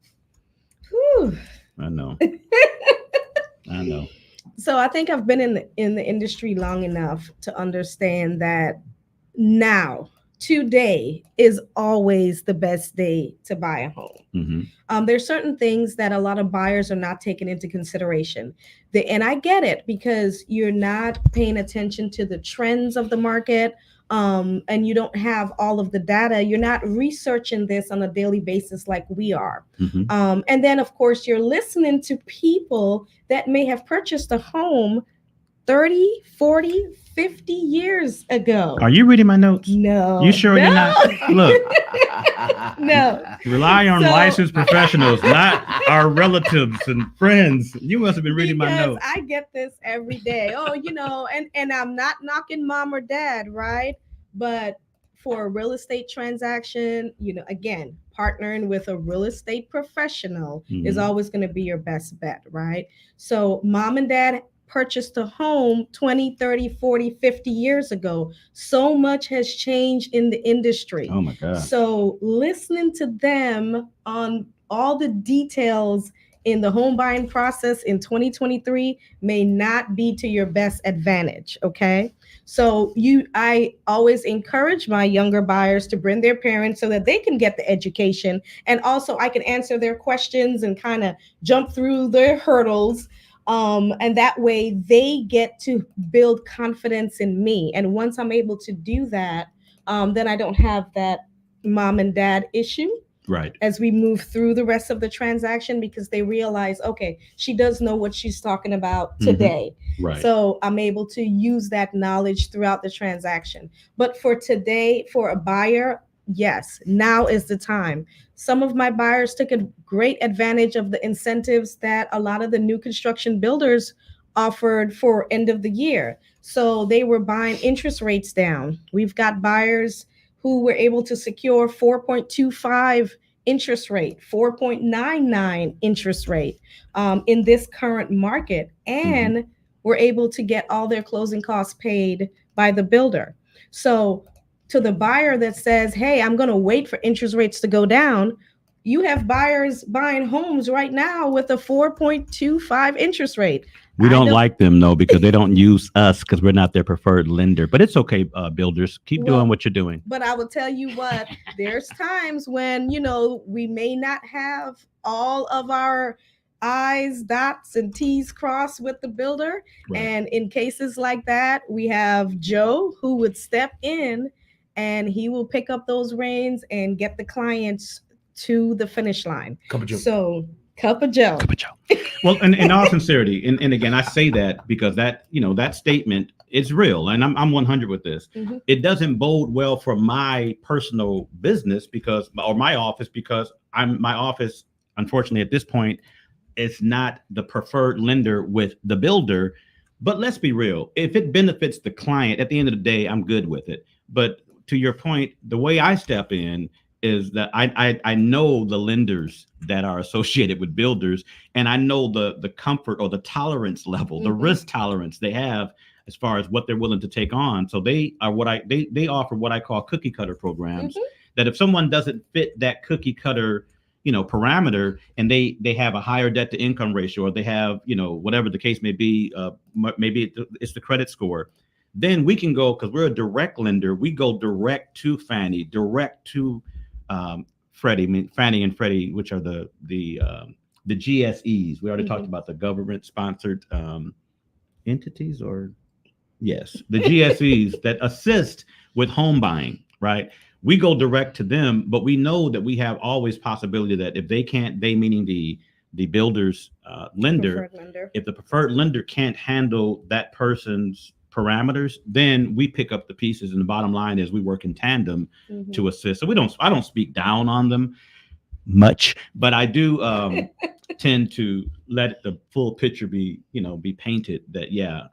Whew. I know. I know. So I think I've been in the industry long enough to understand that now today is always the best day to buy a home. Mm-hmm. There's certain things that a lot of buyers are not taking into consideration. And I get it, because you're not paying attention to the trends of the market, and you don't have all of the data. You're not researching this on a daily basis like we are. Mm-hmm. And then, of course, you're listening to people that may have purchased a home 30, 40, 50 years ago. Are you reading my notes? No. You sure you're not? Look, No. rely on So- licensed professionals, not our relatives and friends. You must have been reading my Because notes. I get this every day. Oh, and I'm not knocking mom or dad, right? But for a real estate transaction, again, partnering with a real estate professional is Mhm. always going to be your best bet, right? So mom and dad purchased a home 20, 30, 40, 50 years ago. So much has changed in the industry. Oh my God. So listening to them on all the details in the home buying process in 2023 may not be to your best advantage. Okay. So I always encourage my younger buyers to bring their parents so that they can get the education. And also I can answer their questions and kind of jump through their hurdles. And that way they get to build confidence in me. And once I'm able to do that, then I don't have that mom and dad issue Right. as we move through the rest of the transaction, because they realize, okay, she does know what she's talking about today. Right. So I'm able to use that knowledge throughout the transaction. But for today, for a buyer, yes, now is the time. Some of my buyers took a great advantage of the incentives that a lot of the new construction builders offered for end of the year. So they were buying interest rates down. We've got buyers who were able to secure 4.25 interest rate, 4.99 interest rate in this current market, and were able to get all their closing costs paid by the builder. So to the buyer that says, hey, I'm going to wait for interest rates to go down, you have buyers buying homes right now with a 4.25 interest rate. We don't like them, though, because they don't use us because we're not their preferred lender. But it's okay, builders. Keep doing what you're doing. But I will tell you what, there's times when, we may not have all of our I's, dots, and T's crossed with the builder. Right. And in cases like that, we have Joe who would step in and he will pick up those reins and get the clients to the finish line. Cup of Joe. So, Cup of Joe. Cup of Joe. Well, in all sincerity, and again, I say that because that statement is real, and I'm 100 with this. Mhm. It doesn't bode well for my personal business or my office, because my office, unfortunately, at this point, is not the preferred lender with the builder. But let's be real. If it benefits the client, at the end of the day, I'm good with it. But to your point, the way I step in is that I know the lenders that are associated with builders, and I know the comfort or the tolerance level, the risk tolerance they have as far as what they're willing to take on. So they are they offer what I call cookie cutter programs, that if someone doesn't fit that cookie cutter, parameter, and they have a higher debt to income ratio, or they have, whatever the case may be, maybe it's the credit score, then we can go, because we're a direct lender, we go direct to Fannie, direct to Freddie, Fannie and Freddie, which are the GSEs. We already talked about the government sponsored entities, or yes, the GSEs that assist with home buying, right? We go direct to them, but we know that we have always possibility that if they can't, they meaning the builder's lender, if the preferred lender can't handle that person's parameters, then we pick up the pieces, and the bottom line is we work in tandem to assist. So I don't speak down on them much, but I do tend to let the full picture be painted, that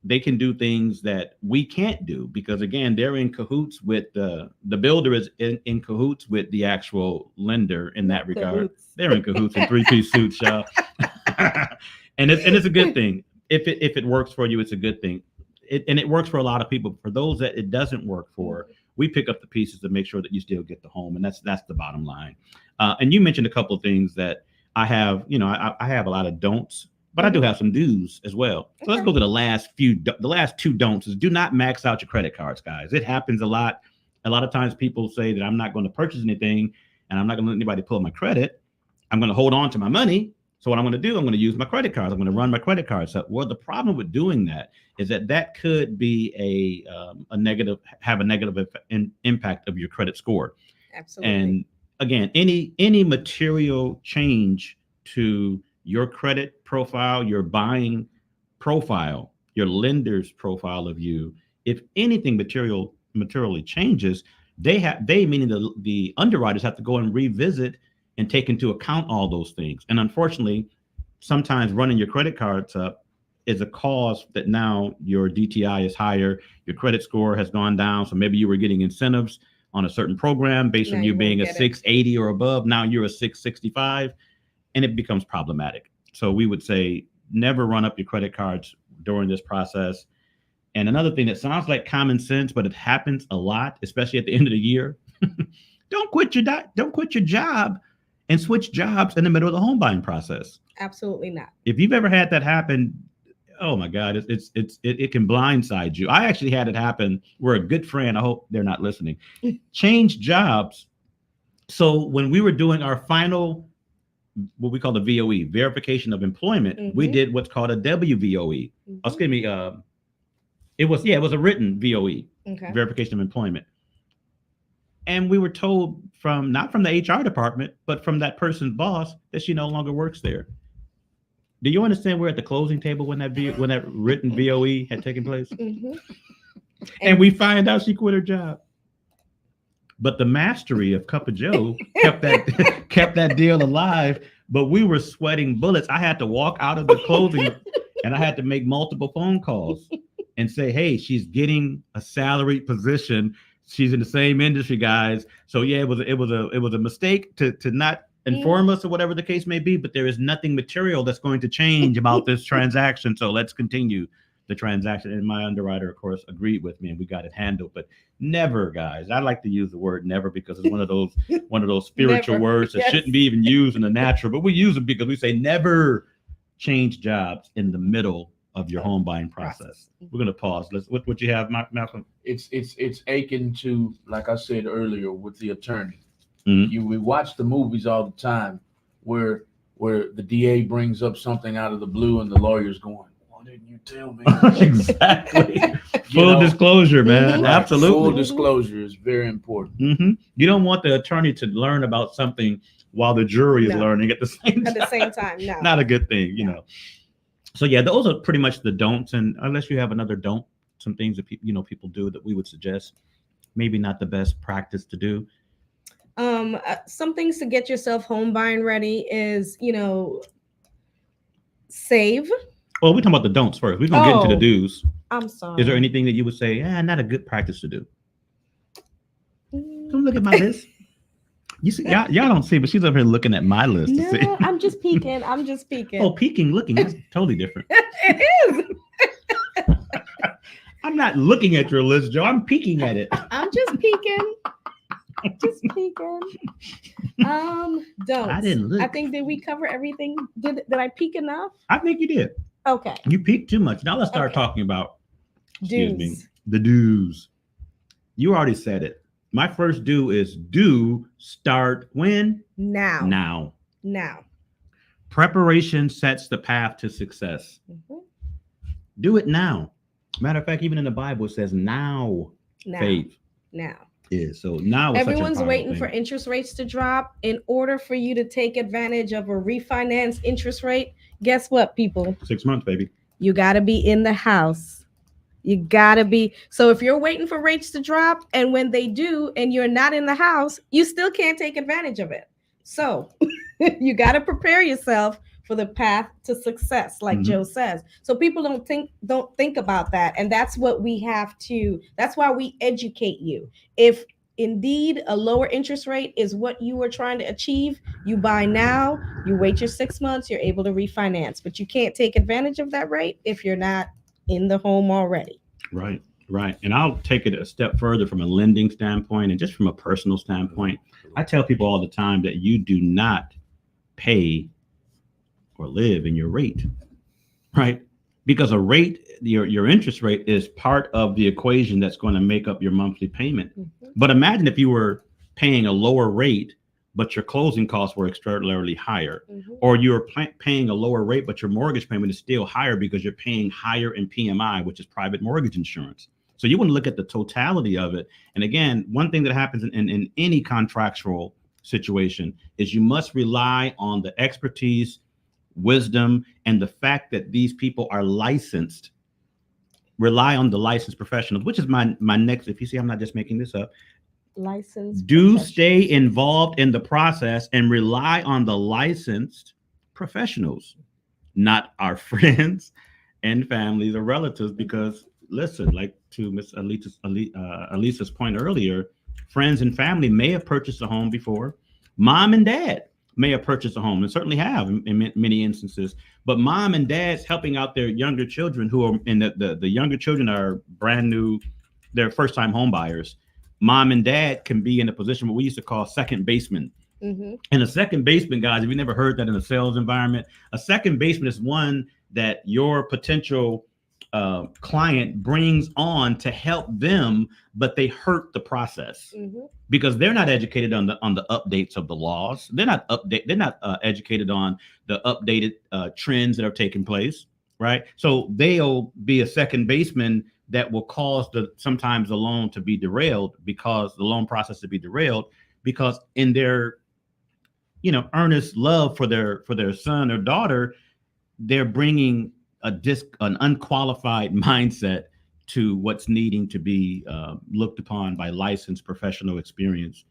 they can do things that we can't do, because again, they're in cahoots with the builder is in cahoots with the actual lender in that regard. They're in cahoots in three-piece suits, y'all. and it's a good thing. If it works for you, it's a good thing. And it works for a lot of people. For those that it doesn't work for, we pick up the pieces to make sure that you still get the home, and that's the bottom line. And you mentioned a couple of things that I have. I have a lot of don'ts, but I do have some do's as well. So let's go to the last two don'ts. Is do not max out your credit cards, guys. It happens a lot. A lot of times people say that I'm not going to purchase anything and I'm not going to let anybody pull my credit. I'm going to hold on to my money. So what I'm going to do, I'm going to use my credit cards. I'm going to run my credit cards up. Well, the problem with doing that is that could be a negative, have a negative impact of your credit score. Absolutely. And again, any material change to your credit profile, your buying profile, your lender's profile of you, if anything materially changes, they meaning the underwriters have to go and revisit and take into account all those things. And unfortunately, sometimes running your credit cards up is a cause that now your DTI is higher, your credit score has gone down. So maybe you were getting incentives on a certain program based on you being a 680 or above. Now you're a 665, and it becomes problematic. So we would say never run up your credit cards during this process. And another thing that sounds like common sense, but it happens a lot, especially at the end of the year. Don't quit your job and switch jobs in the middle of the home buying process. Absolutely not. If you've ever had that happen, oh my God, it can blindside you. I actually had it happen where a good friend, I hope they're not listening, changed jobs. So when we were doing our final, what we call the VOE, verification of employment, we did what's called a WVOE. Excuse me, it was a written VOE, verification of employment. And we were told not from the HR department, but from that person's boss that she no longer works there. Do you understand we're at the closing table when that written VOE had taken place? And we find out she quit her job. But the mastery of Cup of Joe kept that deal alive. But we were sweating bullets. I had to walk out of the closing and I had to make multiple phone calls and say, hey, she's getting a salaried position. She's in the same industry, guys. So yeah, it was a mistake to not inform us or whatever the case may be, but there is nothing material that's going to change about this transaction. So let's continue the transaction. And my underwriter, of course, agreed with me and we got it handled. But never, guys. I like to use the word never because it's one of those spiritual words that shouldn't be even used in the natural, but we use it because we say never change jobs in the middle of your home buying process. We're going to pause. What you have, Malcolm? It's akin to, like I said earlier, with the attorney. We watch the movies all the time where the DA brings up something out of the blue and the lawyer's going, why didn't you tell me? Exactly. Full disclosure, man. Right. Absolutely. Full disclosure is very important. You don't want the attorney to learn about something while the jury is learning at the same time. At the same time, no. Not a good thing, you know. So yeah, those are pretty much the don'ts. And unless you have another don't, some things that people do that we would suggest, maybe not the best practice to do. Some things to get yourself home buying ready is, save. Well, we're talking about the don'ts first. We're going to get into the do's. I'm sorry. Is there anything that you would say, not a good practice to do? Don't look at my list. You see, y'all don't see, but she's up here looking at my list. No, to see. I'm just peeking. Oh, peeking, looking. That's totally different. It is. I'm not looking at your list, Joe. I'm peeking at it. I'm just peeking. Just peeking. Don't. I didn't look. I think, did we cover everything? Did I peek enough? I think you did. Okay. You peeked too much. Now let's start talking about Do's. The do's. You already said it. My first do is start when? Now. Preparation sets the path to success. Do it now. Matter of fact, even in the Bible, it says now. Faith. Now. Is. So now everyone's waiting for interest rates to drop. In order for you to take advantage of a refinance interest rate, guess what, people? 6 months, baby. You got to be in the house. You got to be. So if you're waiting for rates to drop and when they do and you're not in the house, you still can't take advantage of it. So you got to prepare yourself for the path to success, like Joe says. So people don't think about that. And that's what we have to, that's why we educate you. If indeed a lower interest rate is what you are trying to achieve, you buy now, you wait your 6 months, you're able to refinance, but you can't take advantage of that rate if you're not in the home already. Right. And I'll take it a step further from a lending standpoint and just from a personal standpoint. I tell people all the time that you do not pay or live in your rate, right? because a rate, your interest rate is part of the equation that's going to make up your monthly payment. But imagine if you were paying a lower rate, but your closing costs were extraordinarily higher, or you're paying a lower rate, but your mortgage payment is still higher because you're paying higher in PMI, which is private mortgage insurance. So you want to look at the totality of it. And again, one thing that happens in any contractual situation is you must rely on the expertise, wisdom, and the fact that these people are licensed. Rely on the licensed professionals, which is my next. If you see, I'm not just making this up. Licensed. Do stay involved in the process and rely on the licensed professionals, not our friends and families or relatives. Because listen, like to Miss Elisa's point earlier, friends and family may have purchased a home before. Mom and dad may have purchased a home, and certainly have in many instances. But mom and dad's helping out their younger children, who are in the younger children are brand new, they're first time home buyers. Mom and dad can be in a position what we used to call second baseman. And a second baseman, guys, if you never heard that in a sales environment, a second baseman is one that your potential client brings on to help them, but they hurt the process because they're not educated on the updates of the laws. They're not educated on the updated trends that are taking place, right? So they'll be a second baseman that will cause sometimes the loan to be derailed, because the loan process to be derailed, because in their earnest love for their son or daughter, they're bringing an unqualified mindset to what's needing to be looked upon by licensed professional experience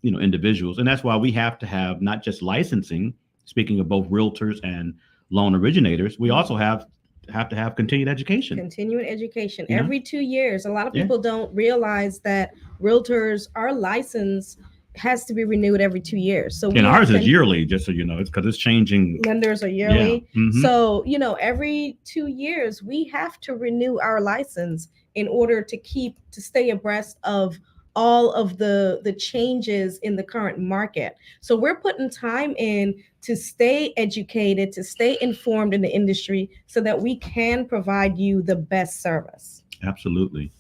individuals. And that's why we have to have not just licensing, speaking of both realtors and loan originators, we also have to have continued education. Continuing education every 2 years. A lot of people don't realize that realtors, our license has to be renewed every 2 years. So ours is yearly, just so you know. It's because it's changing. Lenders are yearly. So every 2 years we have to renew our license in order to stay abreast of all of the changes in the current market. So we're putting time in to stay educated, to stay informed in the industry, so that we can provide you the best service. Absolutely.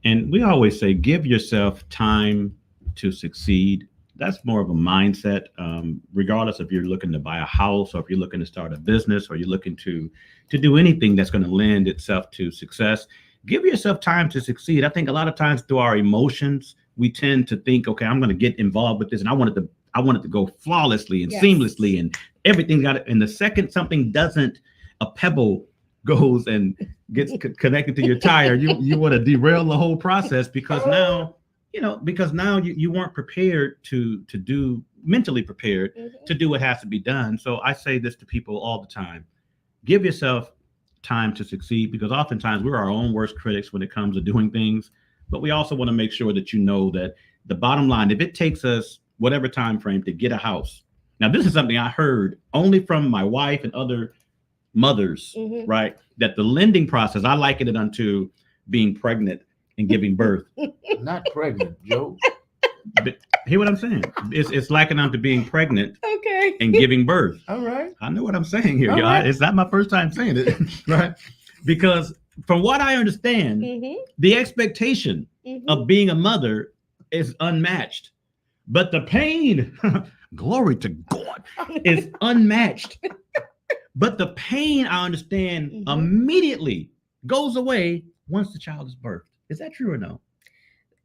And we always say, give yourself time to succeed. That's more of a mindset, regardless if you're looking to buy a house, or if you're looking to start a business, or you're looking to do anything that's going to lend itself to success. Give yourself time to succeed. I think a lot of times through our emotions, we tend to think, okay, I'm going to get involved with this, and I want it to go flawlessly and seamlessly, and everything's got it. And the second something doesn't, a pebble goes and gets connected to your tire, you want to derail the whole process, because now you weren't prepared to do, mentally prepared to do what has to be done. So I say this to people all the time: give yourself time to succeed, because oftentimes we're our own worst critics when it comes to doing things. But we also want to make sure that that the bottom line, if it takes us whatever time frame to get a house. Now, this is something I heard only from my wife and other mothers, right? That the lending process, I liken it unto being pregnant and giving birth. Not pregnant, Joe. But hear what I'm saying? It's likened unto being pregnant, okay, and giving birth. All right. I know what I'm saying here, y'all. Right. It's not my first time saying it, right? Because from what I understand, the expectation of being a mother is unmatched, but the pain, glory to God, is unmatched. But the pain, I understand, immediately goes away once the child is birthed. Is that true or no?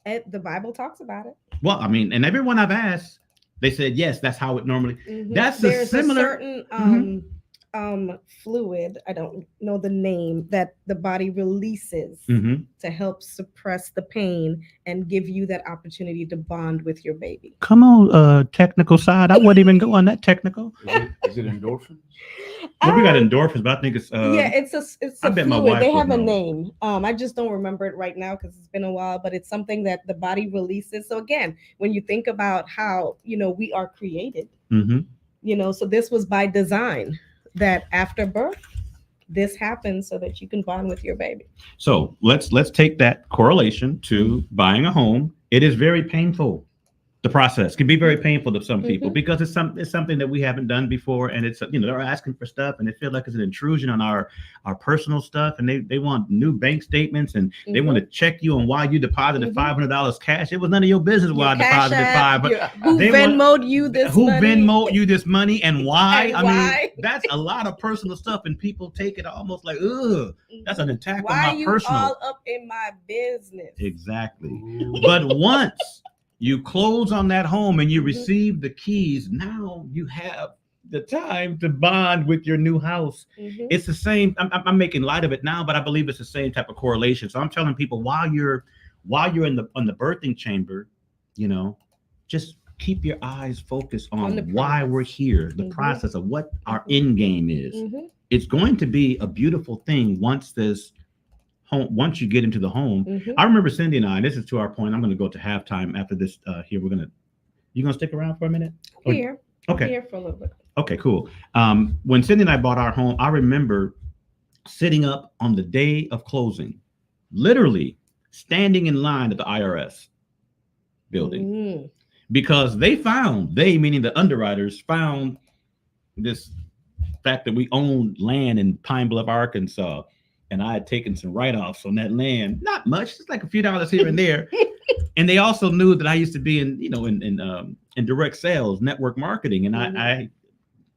The Bible talks about it. Well, I mean, and everyone I've asked, they said, yes, that's how it normally, that's There's similar. a certain fluid, I don't know the name, that the body releases to help suppress the pain and give you that opportunity to bond with your baby. Come on, technical side. I wouldn't even go on that technical. Is it endorphins? Well, we got endorphins, but I think it's it's I a bet my fluid. wife They would have a know. name. I just don't remember it right now because it's been a while, but it's something that the body releases. So again, when you think about how we are created, so this was by design, that after birth this happens so that you can bond with your baby. So let's take that correlation to buying a home. It is very painful. The process can be very painful to some people Mhm. because it's something that we haven't done before, and it's they're asking for stuff, and they feel like it's an intrusion on our personal stuff, and they want new bank statements, and they want to check you on why you deposited $500 cash. It was none of your business why I deposited Who Venmoed you this who money? Venmoed you this money and why? And why? mean, that's a lot of personal stuff, and people take it almost like, ugh, that's an attack Why on my you personal. all up in my business? Exactly. Ooh. But once you close on that home and you receive the keys, now you have the time to bond with your new house. Mhm. It's the same. I'm making light of it now, but I believe it's the same type of correlation. So I'm telling people while you're in the birthing chamber, just keep your eyes focused on why we're here, the process of what our end game is. Mhm. It's going to be a beautiful thing once once you get into the home. Mhm. I remember Cindy and I, this is to our point, I'm going to go to halftime after this here. You going to stick around for a minute? Here. Okay. Here for a little bit. Okay, cool. When Cindy and I bought our home, I remember sitting up on the day of closing, literally standing in line at the IRS building Mhm. because they meaning the underwriters found this fact that we owned land in Pine Bluff, Arkansas. And I had taken some write-offs on that land, not much, just like a few dollars here and there. And they also knew that I used to be in direct sales, network marketing, and I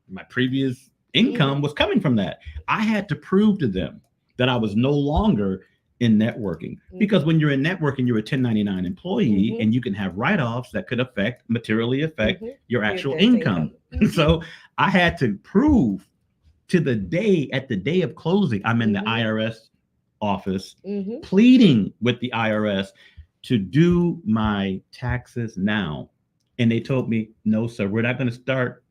my previous income was coming from that. I had to prove to them that I was no longer in networking because when you're in networking, you're a 1099 employee, and you can have write-offs that could materially affect your actual income. So I had to prove at the day of closing, I'm in the IRS office pleading with the IRS to do my taxes now. And they told me, no, sir, we're not going to start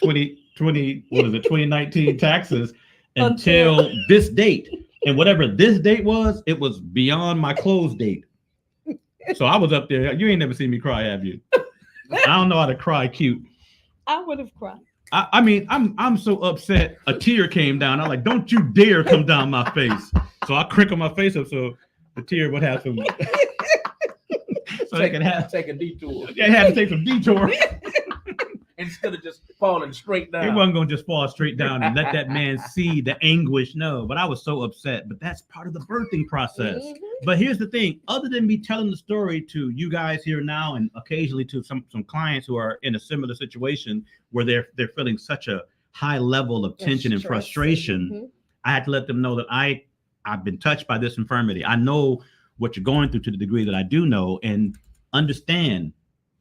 2019 taxes until this date. And whatever this date was, it was beyond my close date. So I was up there. You ain't never seen me cry, have you? I don't know how to cry cute. I would have cried. I mean, I'm so upset. A tear came down. I'm like, don't you dare come down my face. So I crinkled my face up so the tear would have some. So they could take a detour. They had to take some detour. Instead of just falling straight down. It wasn't going to just fall straight down and let that man see the anguish. No, but I was so upset. But that's part of the birthing process. But here's the thing. Other than me telling the story to you guys here now and occasionally to some clients who are in a similar situation where they're feeling such a high level of tension and frustration, I had to let them know that I've been touched by this infirmity. I know what you're going through to the degree that I do know, and understand.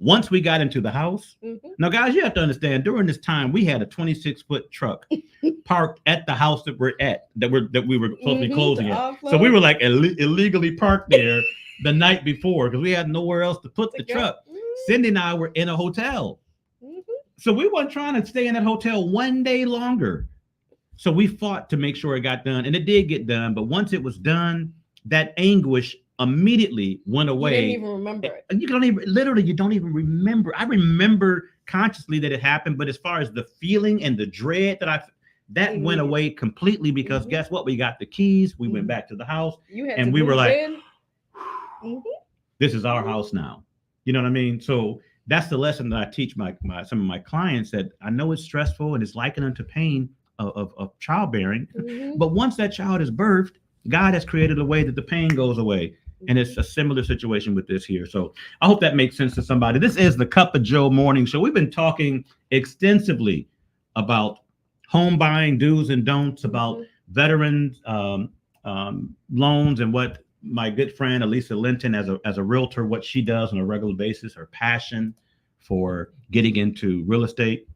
Once we got into the house, now guys, you have to understand, during this time, we had a 26-foot truck parked at the house that we were supposed to be closing at. So we were like illegally parked there the night before because we had nowhere else to put the truck. Cindy and I were in a hotel. So we weren't trying to stay in that hotel one day longer. So we fought to make sure it got done, and it did get done. But once it was done, that anguish immediatght went away. You didn't even remember it. You don't even remember. I remember consciously that it happened, but as far as the feeling and the dread that went away completely because guess what? We got the keys. We went back to the house, and we were like, this is our house now. You know what I mean? So that's the lesson that I teach some of my clients, that I know it's stressful and it's likened unto pain of childbearing, but once that child is birthed, God has created a way that the pain goes away. And it's a similar situation with this here. So I hope that makes sense to somebody. This is the Cup of Joe Morning Show. We've been talking extensively about home buying do's and don'ts, about veterans loans, and what my good friend Elisa Linton, as a realtor, what she does on a regular basis, her passion for getting into real estate.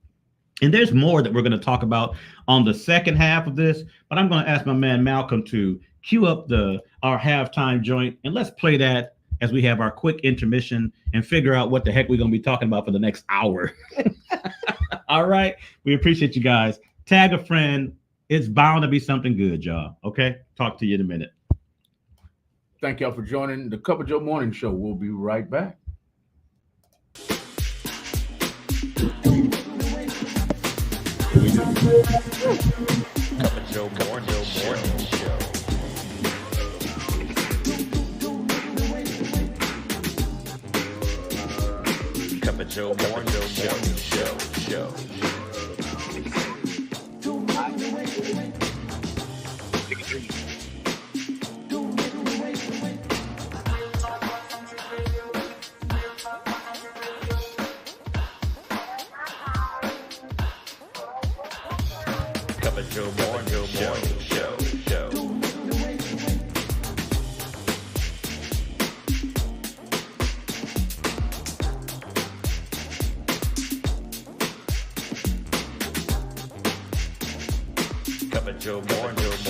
And there's more that we're going to talk about on the second half of this, but I'm going to ask my man Malcolm to cue up our halftime joint, and let's play that as we have our quick intermission and figure out what the heck we're going to be talking about for the next hour. All right. We appreciate you guys. Tag a friend. It's bound to be something good, y'all. Okay. Talk to you in a minute. Thank y'all for joining the Cup of Joe Morning Show. We'll be right back. Cup of Joe Morning Show. Cup of Joe Morning Show. Joe Morning Show. Joe Morning Show.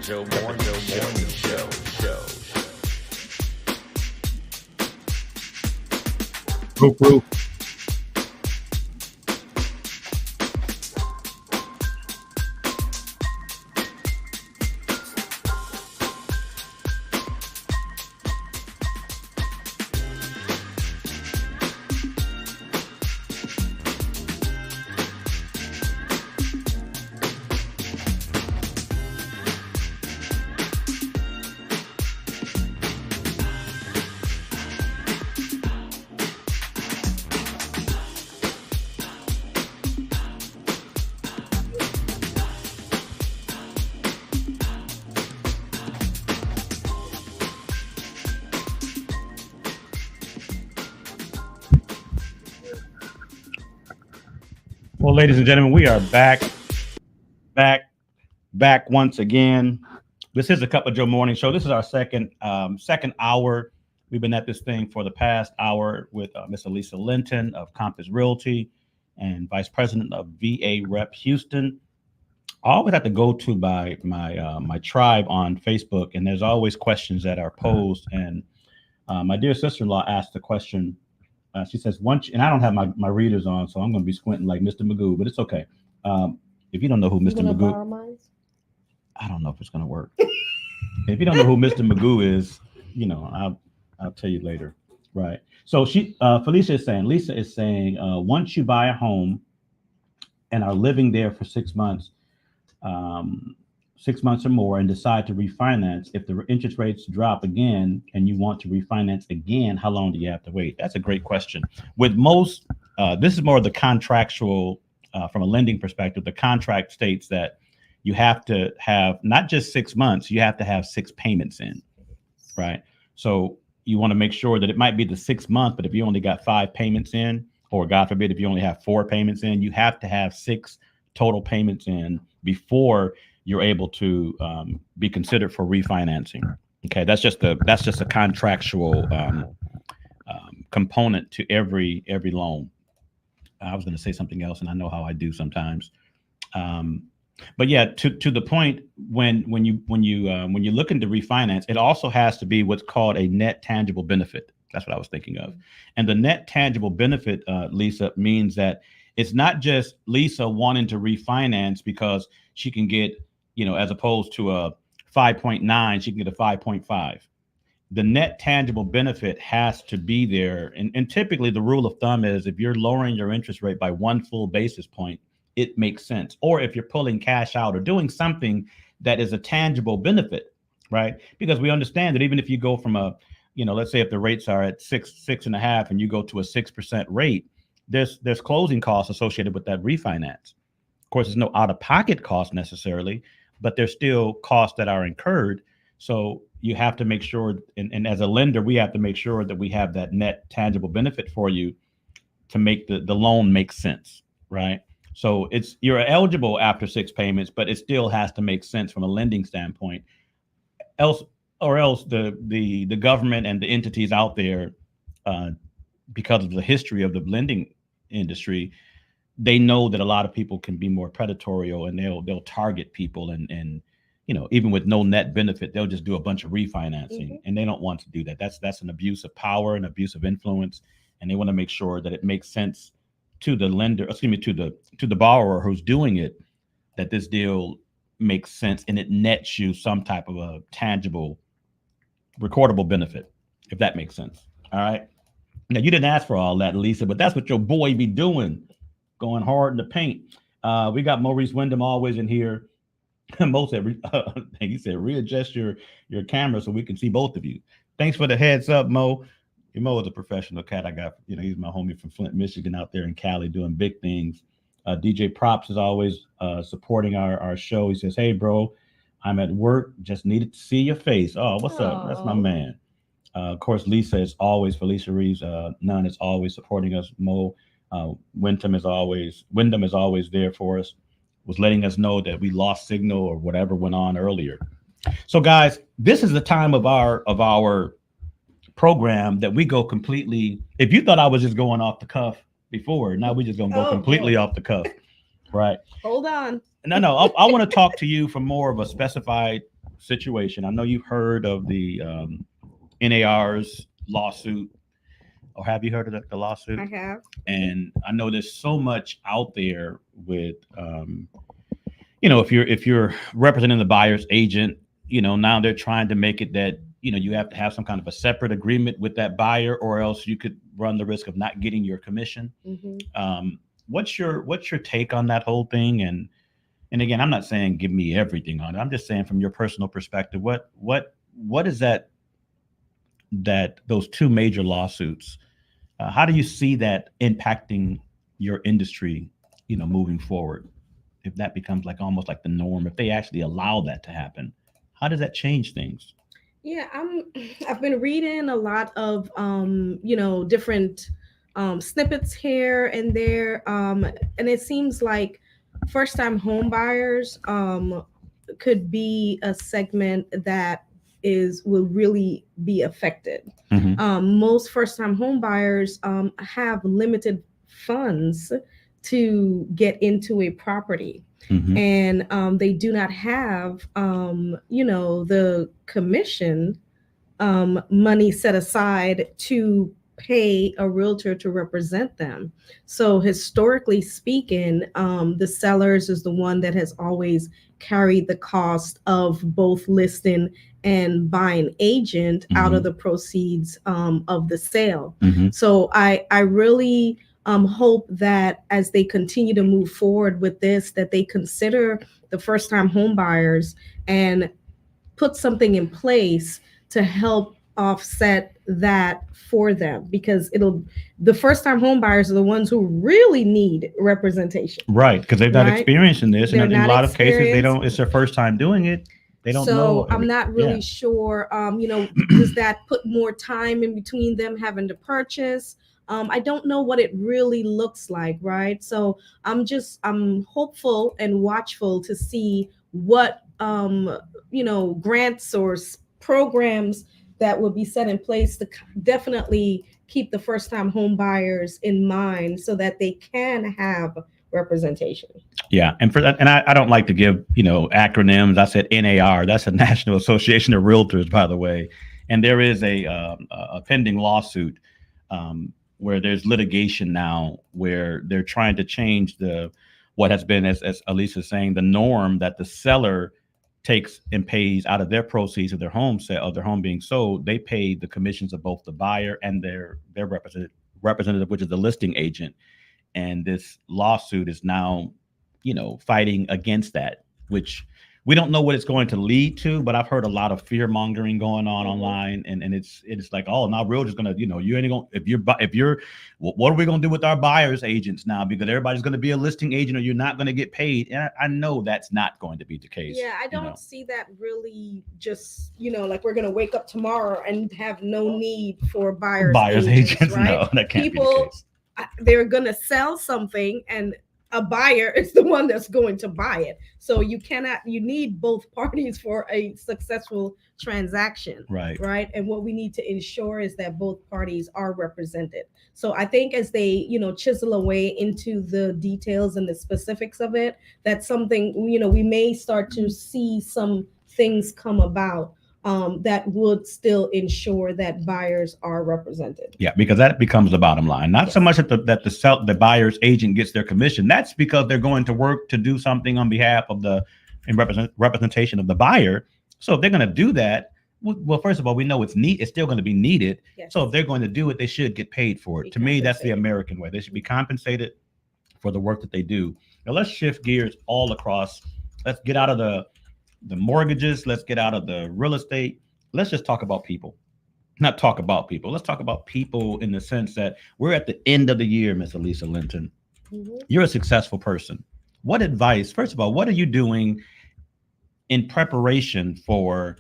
Joe Morning Show. Woo. Well, ladies and gentlemen, we are back once again. This is the Cup of Joe Morning Show. This is our second hour. We've been at this thing for the past hour with Miss Elisa Linton of Compass Realty and Vice President of VA Rep Houston. I always have to go to my tribe on Facebook, and there's always questions that are posed. And my dear sister-in-law asked the question. She says, and I don't have my readers on, so I'm going to be squinting like Mr. Magoo, but it's okay. If you don't know who Mr. Magoo, I don't know if it's going to work. If you don't know who Mr. Magoo is, I'll tell you later. Right. So Lisa is saying, once you buy a home and are living there for 6 months, 6 months or more, and decide to refinance, if the interest rates drop again and you want to refinance again, how long do you have to wait? That's a great question. With most, this is more of the contractual, from a lending perspective, the contract states that you have to have not just 6 months, you have to have 6 payments in, right? So you want to make sure that it might be the 6 month, but if you only got 5 payments in, or God forbid, if you only have 4 payments in, you have to have 6 total payments in before you're able to be considered for refinancing. Okay, that's just a contractual component to every loan. I was going to say something else, and I know how I do sometimes. But yeah, to the point, when you're looking to refinance, it also has to be what's called a net tangible benefit. That's what I was thinking of. And the net tangible benefit, Lisa, means that it's not just Lisa wanting to refinance because she can get, as opposed to a 5.9, she can get a 5.5. The net tangible benefit has to be there. And typically the rule of thumb is if you're lowering your interest rate by 1 full basis point, it makes sense. Or if you're pulling cash out or doing something that is a tangible benefit, right? Because we understand that even if you go from let's say if the rates are at 6.5 and you go to a 6% rate, there's closing costs associated with that refinance. Of course, there's no out-of-pocket cost necessarily, but there's still costs that are incurred. So you have to make sure, and as a lender, we have to make sure that we have that net tangible benefit for you to make the loan make sense, right? So you're eligible after 6 payments, but it still has to make sense from a lending standpoint. Else the government and the entities out there, because of the history of the lending industry, they know that a lot of people can be more predatory and they'll target people and even with no net benefit, they'll just do a bunch of refinancing, and they don't want to do that. That's an abuse of power and abuse of influence, and they want to make sure that it makes sense to the lender, excuse me, to the borrower who's doing it, that this deal makes sense and it nets you some type of a tangible, recordable benefit, if that makes sense. All right. Now, you didn't ask for all that, Lisa, but that's what your boy be doing, going hard in the paint. We got Maurice Wyndham always in here. Mo said, he said, readjust your camera so we can see both of you. Thanks for the heads up, Mo. Mo is a professional cat. I got, he's my homie from Flint, Michigan, out there in Cali doing big things. DJ Props is always supporting our show. He says, hey, bro, I'm at work. Just needed to see your face. Oh, what's up? That's my man. Of course, Lisa is always, Felicia Reeves, Nunn is always supporting us. Mo, Wyndham is always there for us. Was letting us know that we lost signal or whatever went on earlier. So, guys, this is the time of our program that we go completely. If you thought I was just going off the cuff before, now we're just gonna go completely off the cuff, right? Hold on. No. I want to talk to you from more of a specified situation. I know you've heard of the NAR's lawsuit, or have you heard of the lawsuit? I have. And I know there's so much out there with, if you're representing the buyer's agent, now they're trying to make it that, you have to have some kind of a separate agreement with that buyer, or else you could run the risk of not getting your commission. What's your take on that whole thing? And again, I'm not saying give me everything on it. I'm just saying from your personal perspective, what is that those two major lawsuits, how do you see that impacting your industry, moving forward? If that becomes almost like the norm, if they actually allow that to happen, how does that change things? Yeah, I've been reading a lot of different snippets here and there, and it seems like first-time home buyers could be a segment that will really be affected. Most first-time home buyers have limited funds to get into a property. And they do not have, the commission money set aside to pay a realtor to represent them. So historically speaking, the sellers is the one that has always carried the cost of both listing and buying agent out of the proceeds of the sale. So I really hope that as they continue to move forward with this, that they consider the first-time home buyers and put something in place to help offset that for them, because the first-time home buyers are the ones who really need representation. Right, because they've not experienced in this, and in a lot of cases, it's their first time doing it. They don't know. So I'm not really sure, does that put more time in between them having to purchase? I don't know what it really looks like, right? So I'm hopeful and watchful to see what, grants or programs that will be set in place to definitely keep the first-time home buyers in mind so that they can have representation. Yeah, and for that, and I don't like to give acronyms. I said NAR. That's the National Association of Realtors, by the way. And there is a pending lawsuit where there's litigation now where they're trying to change what has been, as Elisa is saying, the norm that the seller takes and pays out of their proceeds of their home being sold. They pay the commissions of both the buyer and their representative, which is the listing agent. And this lawsuit is now, fighting against that, which we don't know what it's going to lead to, but I've heard a lot of fear mongering going on online, and it's like, oh, now realtors gonna, you ain't gonna, if you're, what are we gonna do with our buyers agents now? Because everybody's gonna be a listing agent, or you're not gonna get paid. And I know that's not going to be the case. Yeah, I don't see that really. Just like we're gonna wake up tomorrow and have no need for buyers agents, right? No, that can't be the case. They're gonna sell something, and a buyer is the one that's going to buy it. So you need both parties for a successful transaction. Right. And what we need to ensure is that both parties are represented. So I think as they, chisel away into the details and the specifics of it, that's something, we may start to see some things come about that would still ensure that buyers are represented. Yeah, because that becomes the bottom line. Not so much that the buyer's agent gets their commission. That's because they're going to work to do something on behalf of the representation of the buyer. So if they're going to do that, well, first of all, we know it's still going to be needed. Yes. So if they're going to do it, they should get paid for it. To me, that's the American way. They should be compensated for the work that they do. Now let's shift gears all across. Let's get out of the mortgages. Let's get out of the real estate. Let's just talk about people. Not talk about people. Let's talk about people in the sense that we're at the end of the year, Miss Elisa Linton. Mm-hmm. You're a successful person. What advice, first of all, what are you doing in preparation for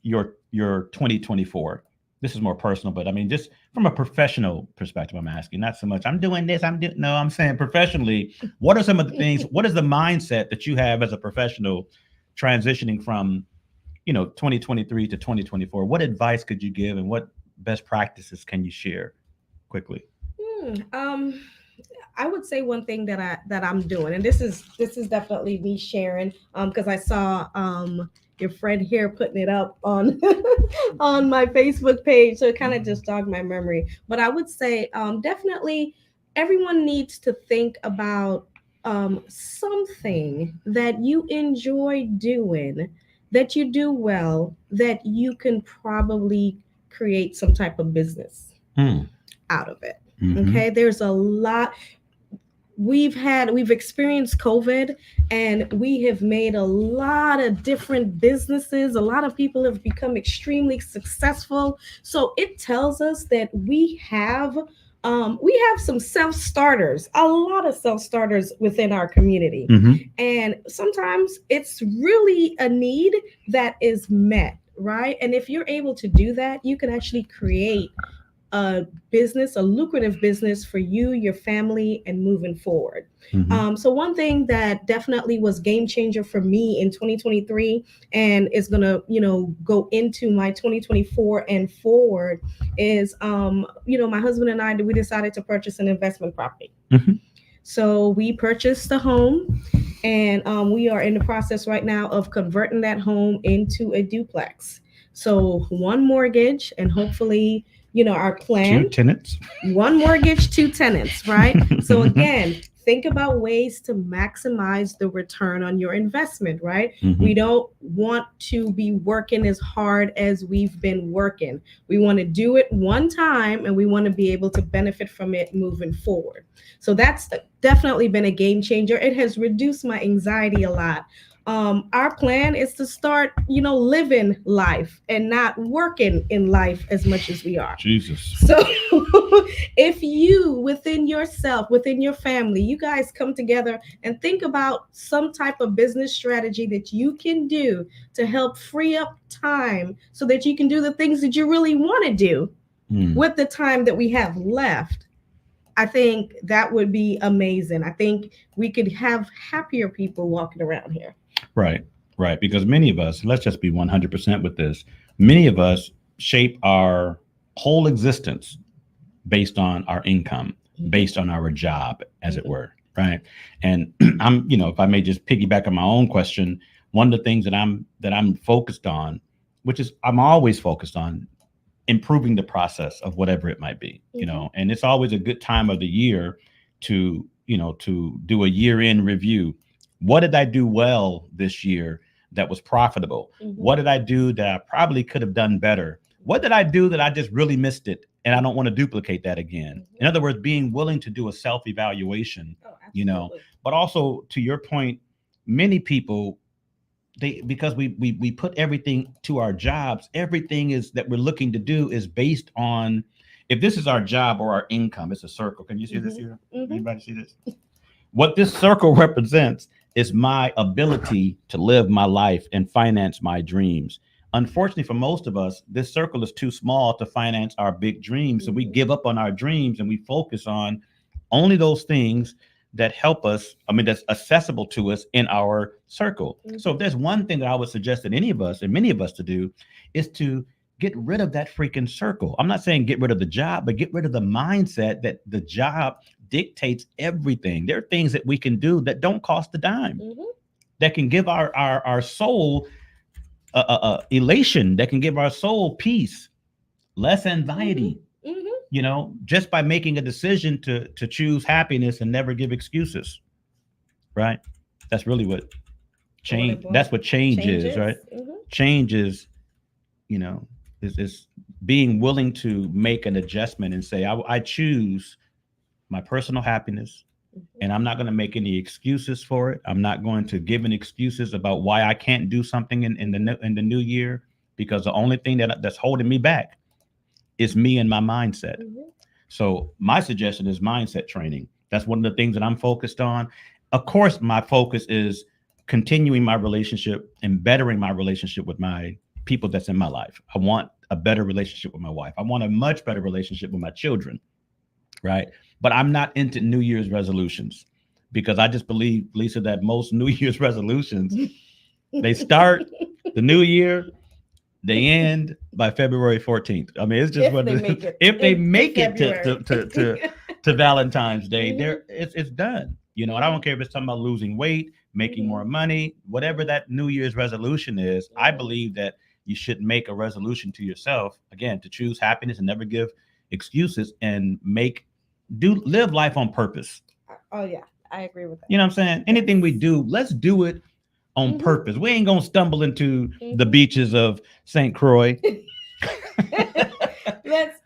your 2024? This is more personal, but I mean, just from a professional perspective, I'm asking, not so much I'm doing this, no, I'm saying professionally, what are some of the things, what is the mindset that you have as a professional transitioning from, 2023 to 2024? What advice could you give and what best practices can you share quickly? I would say one thing that I'm doing, and this is definitely me sharing, because I saw your friend here putting it up on on my Facebook page, so it kind of just jogged my memory. But I would say definitely everyone needs to think about something that you enjoy doing, that you do well, that you can probably create some type of business out of it. Mm-hmm. Okay, there's a lot. We've experienced COVID, and we have made a lot of different businesses. A lot of people have become extremely successful. So it tells us that we have some self-starters, a lot of self-starters within our community. Mm-hmm. And sometimes it's really a need that is met, right? And if you're able to do that, you can actually create a lucrative business for you, your family, and moving forward. Mm-hmm. So one thing that definitely was game changer for me in 2023 and is going to, go into my 2024 and forward is, my husband and I, we decided to purchase an investment property. Mm-hmm. So we purchased a home, and we are in the process right now of converting that home into a duplex. So one mortgage, and hopefully, our plan. 2 tenants. One mortgage, 2 tenants, right? So again, think about ways to maximize the return on your investment, right? Mm-hmm. We don't want to be working as hard as we've been working. We want to do it one time, and we want to be able to benefit from it moving forward. So that's definitely been a game changer. It has reduced my anxiety a lot. Our plan is to start, living life and not working in life as much as we are. Jesus. So if you, within yourself, within your family, you guys come together and think about some type of business strategy that you can do to help free up time so that you can do the things that you really want to do with the time that we have left, I think that would be amazing. I think we could have happier people walking around here. Right. Because many of us, let's just be 100% with this. Many of us shape our whole existence based on our income, based on our job, as it were. Right. And I'm, if I may just piggyback on my own question, one of the things that I'm focused on, which is I'm always focused on improving the process of whatever it might be, and it's always a good time of the year to do a year-end review. What did I do well this year that was profitable? Mm-hmm. What did I do that I probably could have done better? What did I do that I just really missed it and I don't want to duplicate that again? Mm-hmm. In other words, being willing to do a self-evaluation, but also to your point, many people, because we put everything to our jobs, everything is that we're looking to do is based on, if this is our job or our income, it's a circle. Can you see this here? Mm-hmm. Anybody see this? What this circle represents is my ability to live my life and finance my dreams. Unfortunately, for most of us, this circle is too small to finance our big dreams. So we give up on our dreams and we focus on only those things that help us, that's accessible to us in our circle. Mm-hmm. So if there's one thing that I would suggest that any of us and many of us to do is to get rid of that freaking circle. I'm not saying get rid of the job, but get rid of the mindset that the job dictates everything. There are things that we can do that don't cost a dime, that can give our soul elation that can give our soul peace, less anxiety, just by making a decision to choose happiness and never give excuses. Right? That's really what change. That's what change is, right? Change is, is being willing to make an adjustment and say, I choose my personal happiness, and I'm not going to make any excuses for it. I'm not going to give any excuses about why I can't do something in the new year, because the only thing that's holding me back is me and my mindset. So my suggestion is mindset training. That's one of the things that I'm focused on. Of course, my focus is continuing my relationship and bettering my relationship with my people that's in my life. I want a better relationship with my wife. I want a much better relationship with my children, right? But I'm not into New Year's resolutions, because I just believe, Lisa, that most New Year's resolutions, they start the new year, they end by February 14th. I mean, it's just if they make it to Valentine's Day, it's done. And I don't care if it's talking about losing weight, making more money, whatever that New Year's resolution is. I believe that you should make a resolution to yourself, again, to choose happiness and never give excuses, and live life on purpose. Oh yeah, I agree with that. You know what I'm saying? Anything we do, let's do it on purpose. We ain't gonna stumble into the beaches of St. Croix. Let's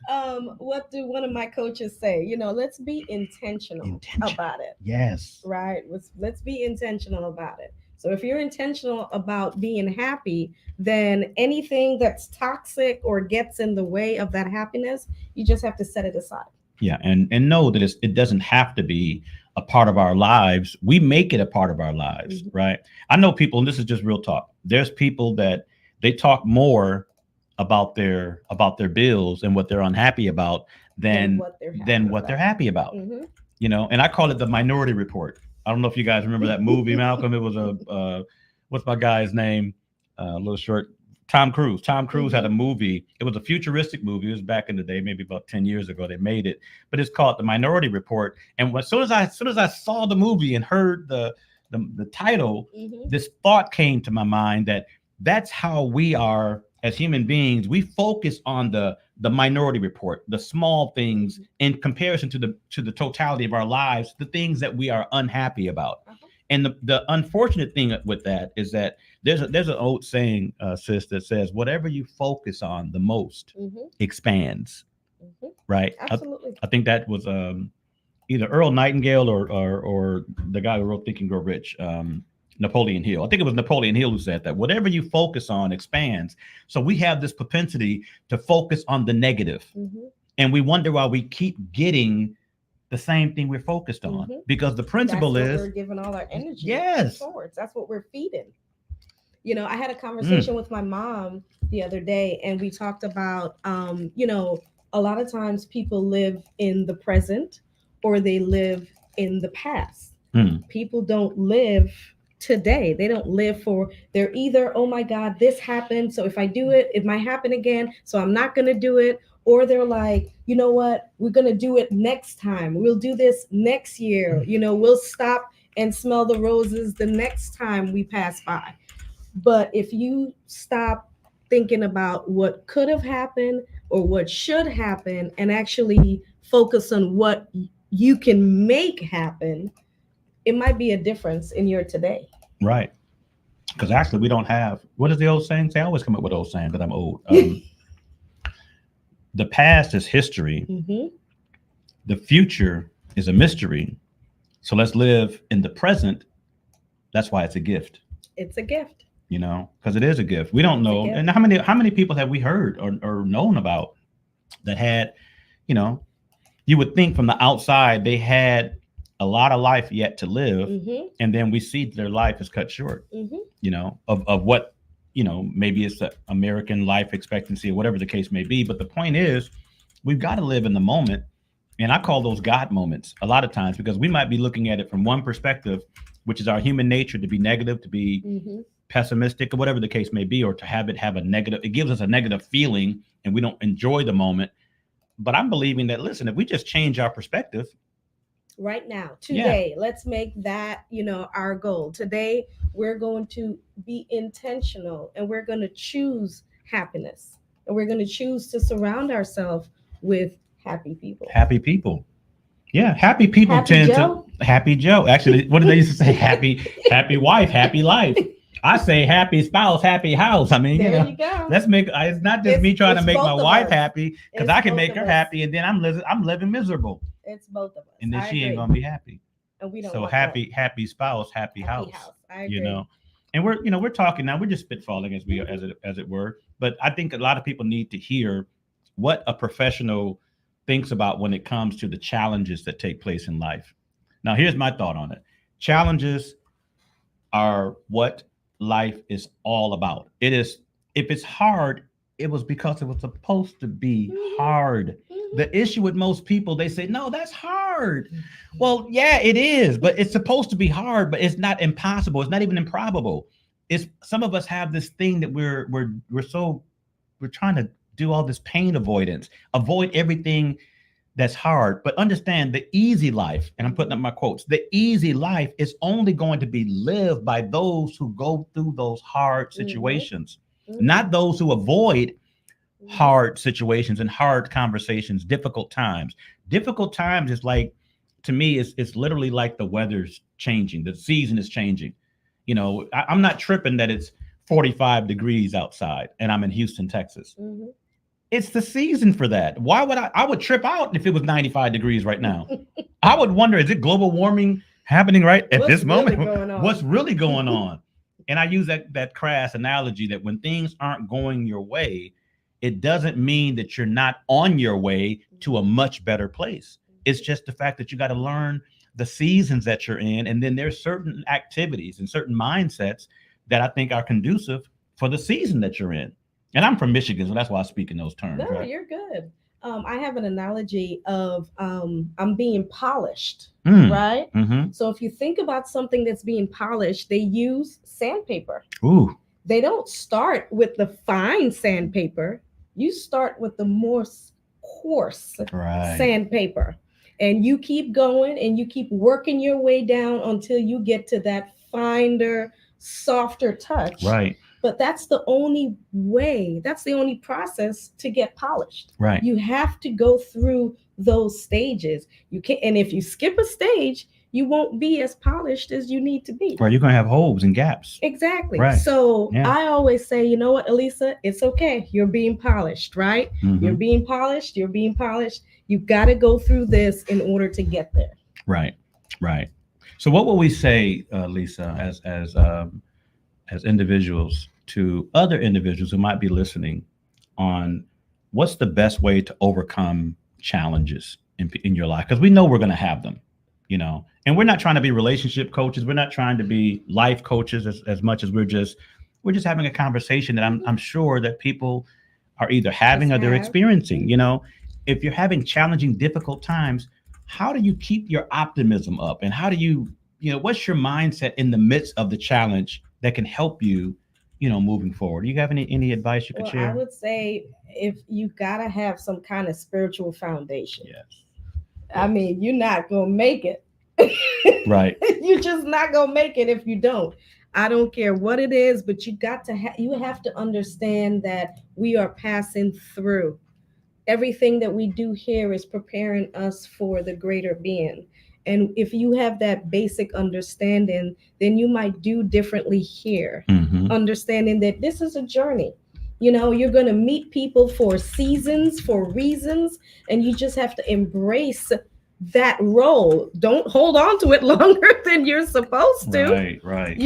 what do one of my coaches say? Let's be intentional about it. Yes. Right. Let's be intentional about it. So if you're intentional about being happy, then anything that's toxic or gets in the way of that happiness, you just have to set it aside. Yeah, and know that it doesn't have to be a part of our lives. We make it a part of our lives, right? I know people, and this is just real talk. There's people that they talk more about their bills and what they're unhappy about than what they're happy about. And I call it the Minority Report. I don't know if you guys remember that movie, Malcolm. It was what's my guy's name? A little short. Tom Cruise. Tom Cruise had a movie. It was a futuristic movie. It was back in the day, maybe about 10 years ago. They made it, but it's called The Minority Report. And as soon as I saw the movie and heard the title, this thought came to my mind that that's how we are as human beings. We focus on the Minority Report, the small things in comparison to the totality of our lives, the things that we are unhappy about. And the unfortunate thing with that is that there's an old saying, sis, that says whatever you focus on the most expands. Right? Absolutely. I think that was either Earl Nightingale or the guy who wrote Think and Grow Rich, Napoleon Hill. I think it was Napoleon Hill who said that whatever you focus on expands. So we have this propensity to focus on the negative, and we wonder why we keep getting the same thing we're focused on, because the principle is we're giving all our energy towards. That's what we're feeding. I had a conversation with my mom the other day, and we talked about, a lot of times people live in the present or they live in the past. People don't live today. They don't live they're either, oh my God, this happened, so if I do it, it might happen again, so I'm not going to do it. Or they're like, you know what, we're going to do it next time. We'll do this next year. We'll stop and smell the roses the next time we pass by. But if you stop thinking about what could have happened or what should happen and actually focus on what you can make happen, it might be a difference in your today. Right. Because actually we don't have, what does the old saying say? I always come up with old saying because I'm old. The past is history. The future is a mystery. So let's live in the present. That's why it's a gift. It's a gift. Because it is a gift. We don't know. And how many people have we heard or known about that had, you would think from the outside they had a lot of life yet to live. And then we see their life is cut short, of what, maybe it's the American life expectancy or whatever the case may be. But the point is, we've got to live in the moment. And I call those God moments a lot of times, because we might be looking at it from one perspective, which is our human nature to be negative, to be pessimistic, or whatever the case may be, or to have a negative, it gives us a negative feeling and we don't enjoy the moment. But I'm believing that, listen, if we just change our perspective, right now, today. Let's make that, our goal. Today, we're going to be intentional and we're going to choose happiness. And we're going to choose to surround ourselves with happy people. Happy people. Yeah, happy people Happy tend Joe? to happy Joe. Actually, what did they used to say? Happy wife, happy life. I say happy spouse, happy house. I mean, There you go. let's make. It's not just me trying to make my wife happy because It's I can both make of her us. happy, and then I'm living miserable, It's both of us. and then I she ain't agree. gonna be happy. And we don't So want that. happy spouse, happy Happy house. I agree. And we're talking now. We're just spitballing as it were. But I think a lot of people need to hear what a professional thinks about when it comes to the challenges that take place in life. Now, here's my thought on it. Challenges are what life is all about. It is, if it's hard, it was because it was supposed to be hard. The issue with most people, they say, no, that's hard. Well, yeah, it is, but it's supposed to be hard, but it's not impossible. It's not even improbable. It's some of us have this thing that we're trying to do all this pain avoidance, avoid everything that's hard, but understand the easy life, and I'm putting up my quotes, the easy life is only going to be lived by those who go through those hard situations, not those who avoid hard situations and hard conversations, difficult times. Difficult times is like, to me, it's literally like the weather's changing, the season is changing. I'm not tripping that it's 45 degrees outside and I'm in Houston, Texas. It's the season for that. Why would I would trip out if it was 95 degrees right now. I would wonder, is it global warming happening right at this moment? What's really going on? And I use that crass analogy that when things aren't going your way, it doesn't mean that you're not on your way to a much better place. It's just the fact that you got to learn the seasons that you're in. And then there's certain activities and certain mindsets that I think are conducive for the season that you're in. And I'm from Michigan, so that's why I speak in those terms. No, right? You're good. I have an analogy of I'm being polished, right? Mm-hmm. So if you think about something that's being polished, they use sandpaper. Ooh. They don't start with the fine sandpaper. You start with the more coarse sandpaper. And you keep going and you keep working your way down until you get to that finer, softer touch. Right. But that's the only way, that's the only process to get polished. Right. You have to go through those stages. You can't, and if you skip a stage, you won't be as polished as you need to be. Right. You're going to have holes and gaps. Exactly. Right. So I always say, you know what, Elisa, it's okay. You're being polished, right? Mm-hmm. You're being polished. You're being polished. You've got to go through this in order to get there. Right. Right. So what will we say, Lisa, as individuals to other individuals who might be listening on what's the best way to overcome challenges in your life? Because we know we're going to have them, and we're not trying to be relationship coaches. We're not trying to be life coaches as much as we're just having a conversation that I'm sure that people are either having or they're experiencing. If you're having challenging, difficult times, how do you keep your optimism up? And how do you, what's your mindset in the midst of the challenge that can help you, moving forward? Do you have any advice you could share? I would say if you gotta have some kind of spiritual foundation. Yes. I mean, you're not gonna make it. Right. You're just not gonna make it if you don't. I don't care what it is, but you have to understand that we are passing through. Everything that we do here is preparing us for the greater being. And if you have that basic understanding, then you might do differently here. Mm-hmm. Understanding that this is a journey. You're going to meet people for seasons, for reasons, and you just have to embrace that role. Don't hold on to it longer than you're supposed to. Right.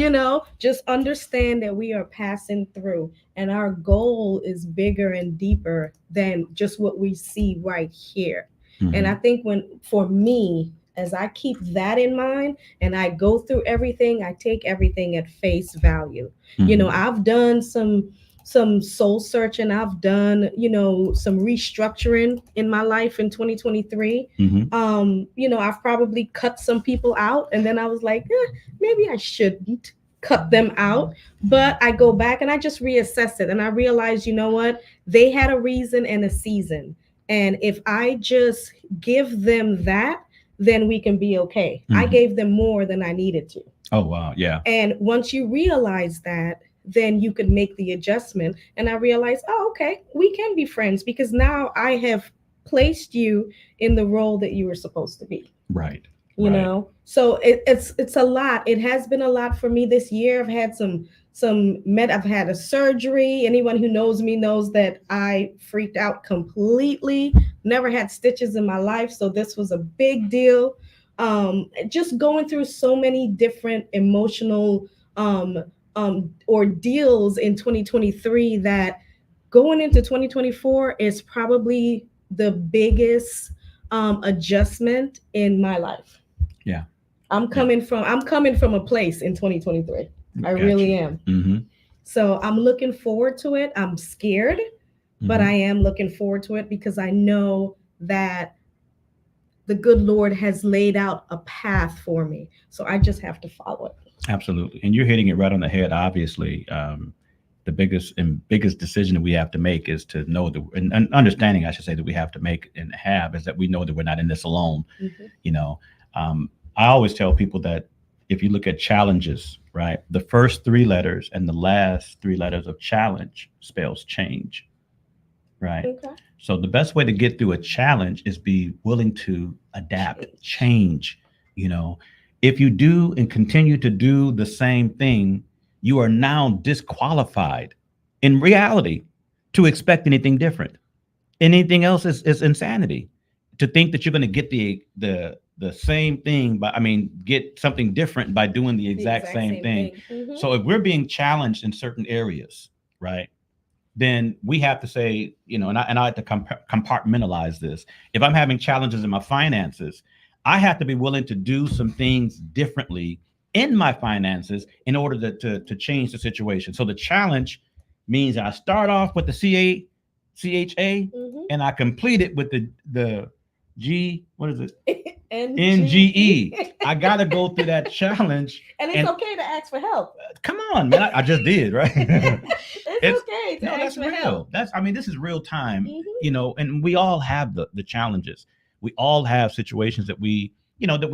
Just understand that we are passing through, and our goal is bigger and deeper than just what we see right here. Mm-hmm. And I think for me, as I keep that in mind and I go through everything, I take everything at face value. Mm-hmm. I've done some soul searching. I've done, some restructuring in my life in 2023. Mm-hmm. I've probably cut some people out, and then I was like, maybe I shouldn't cut them out. But I go back and I just reassess it, and I realize, what? They had a reason and a season. And if I just give them that, then we can be okay. I gave them more than I needed to. Oh, wow. Yeah. And once you realize that, then you could make the adjustment. And I realized, oh, okay, we can be friends because now I have placed you in the role that you were supposed to be. Right. You know, so it's a lot. It has been a lot for me this year. I've had I've had a surgery. Anyone who knows me knows that I freaked out completely. Never had stitches in my life, so this was a big deal. Just going through so many different emotional ordeals in 2023 that going into 2024 is probably the biggest adjustment in my life. Yeah. I'm coming from a place in 2023. I really am. Mm-hmm. So I'm looking forward to it. I'm scared, but I am looking forward to it because I know that the good Lord has laid out a path for me. So I just have to follow it. Absolutely. And you're hitting it right on the head. Obviously, the biggest decision that we have to make is to know that, and understanding, I should say, that we have to make and have is that we know that we're not in this alone. You know, I always tell people that if you look at challenges, right, the first three letters and the last three letters of challenge spells change, right? Okay. So the best way to get through a challenge is be willing to adapt, change. You know, if you do and continue to do the same thing, you are now disqualified in reality to expect anything different. Anything else is insanity. To think that you're going to get the same thing get something different by doing the exact same thing. So if we're being challenged in certain areas, right, then we have to say, you know, and I like to compartmentalize this. If I'm having challenges in my finances, I have to be willing to do some things differently in my finances in order to change the situation. So the challenge means I start off with the CHA and I complete it with the G, what is it? NGE. I got to go through that challenge. And it's okay to ask for help. Come on, man. I just did, right? it's okay to ask for help. This is real time, you know, and we all have the challenges. We all have situations that we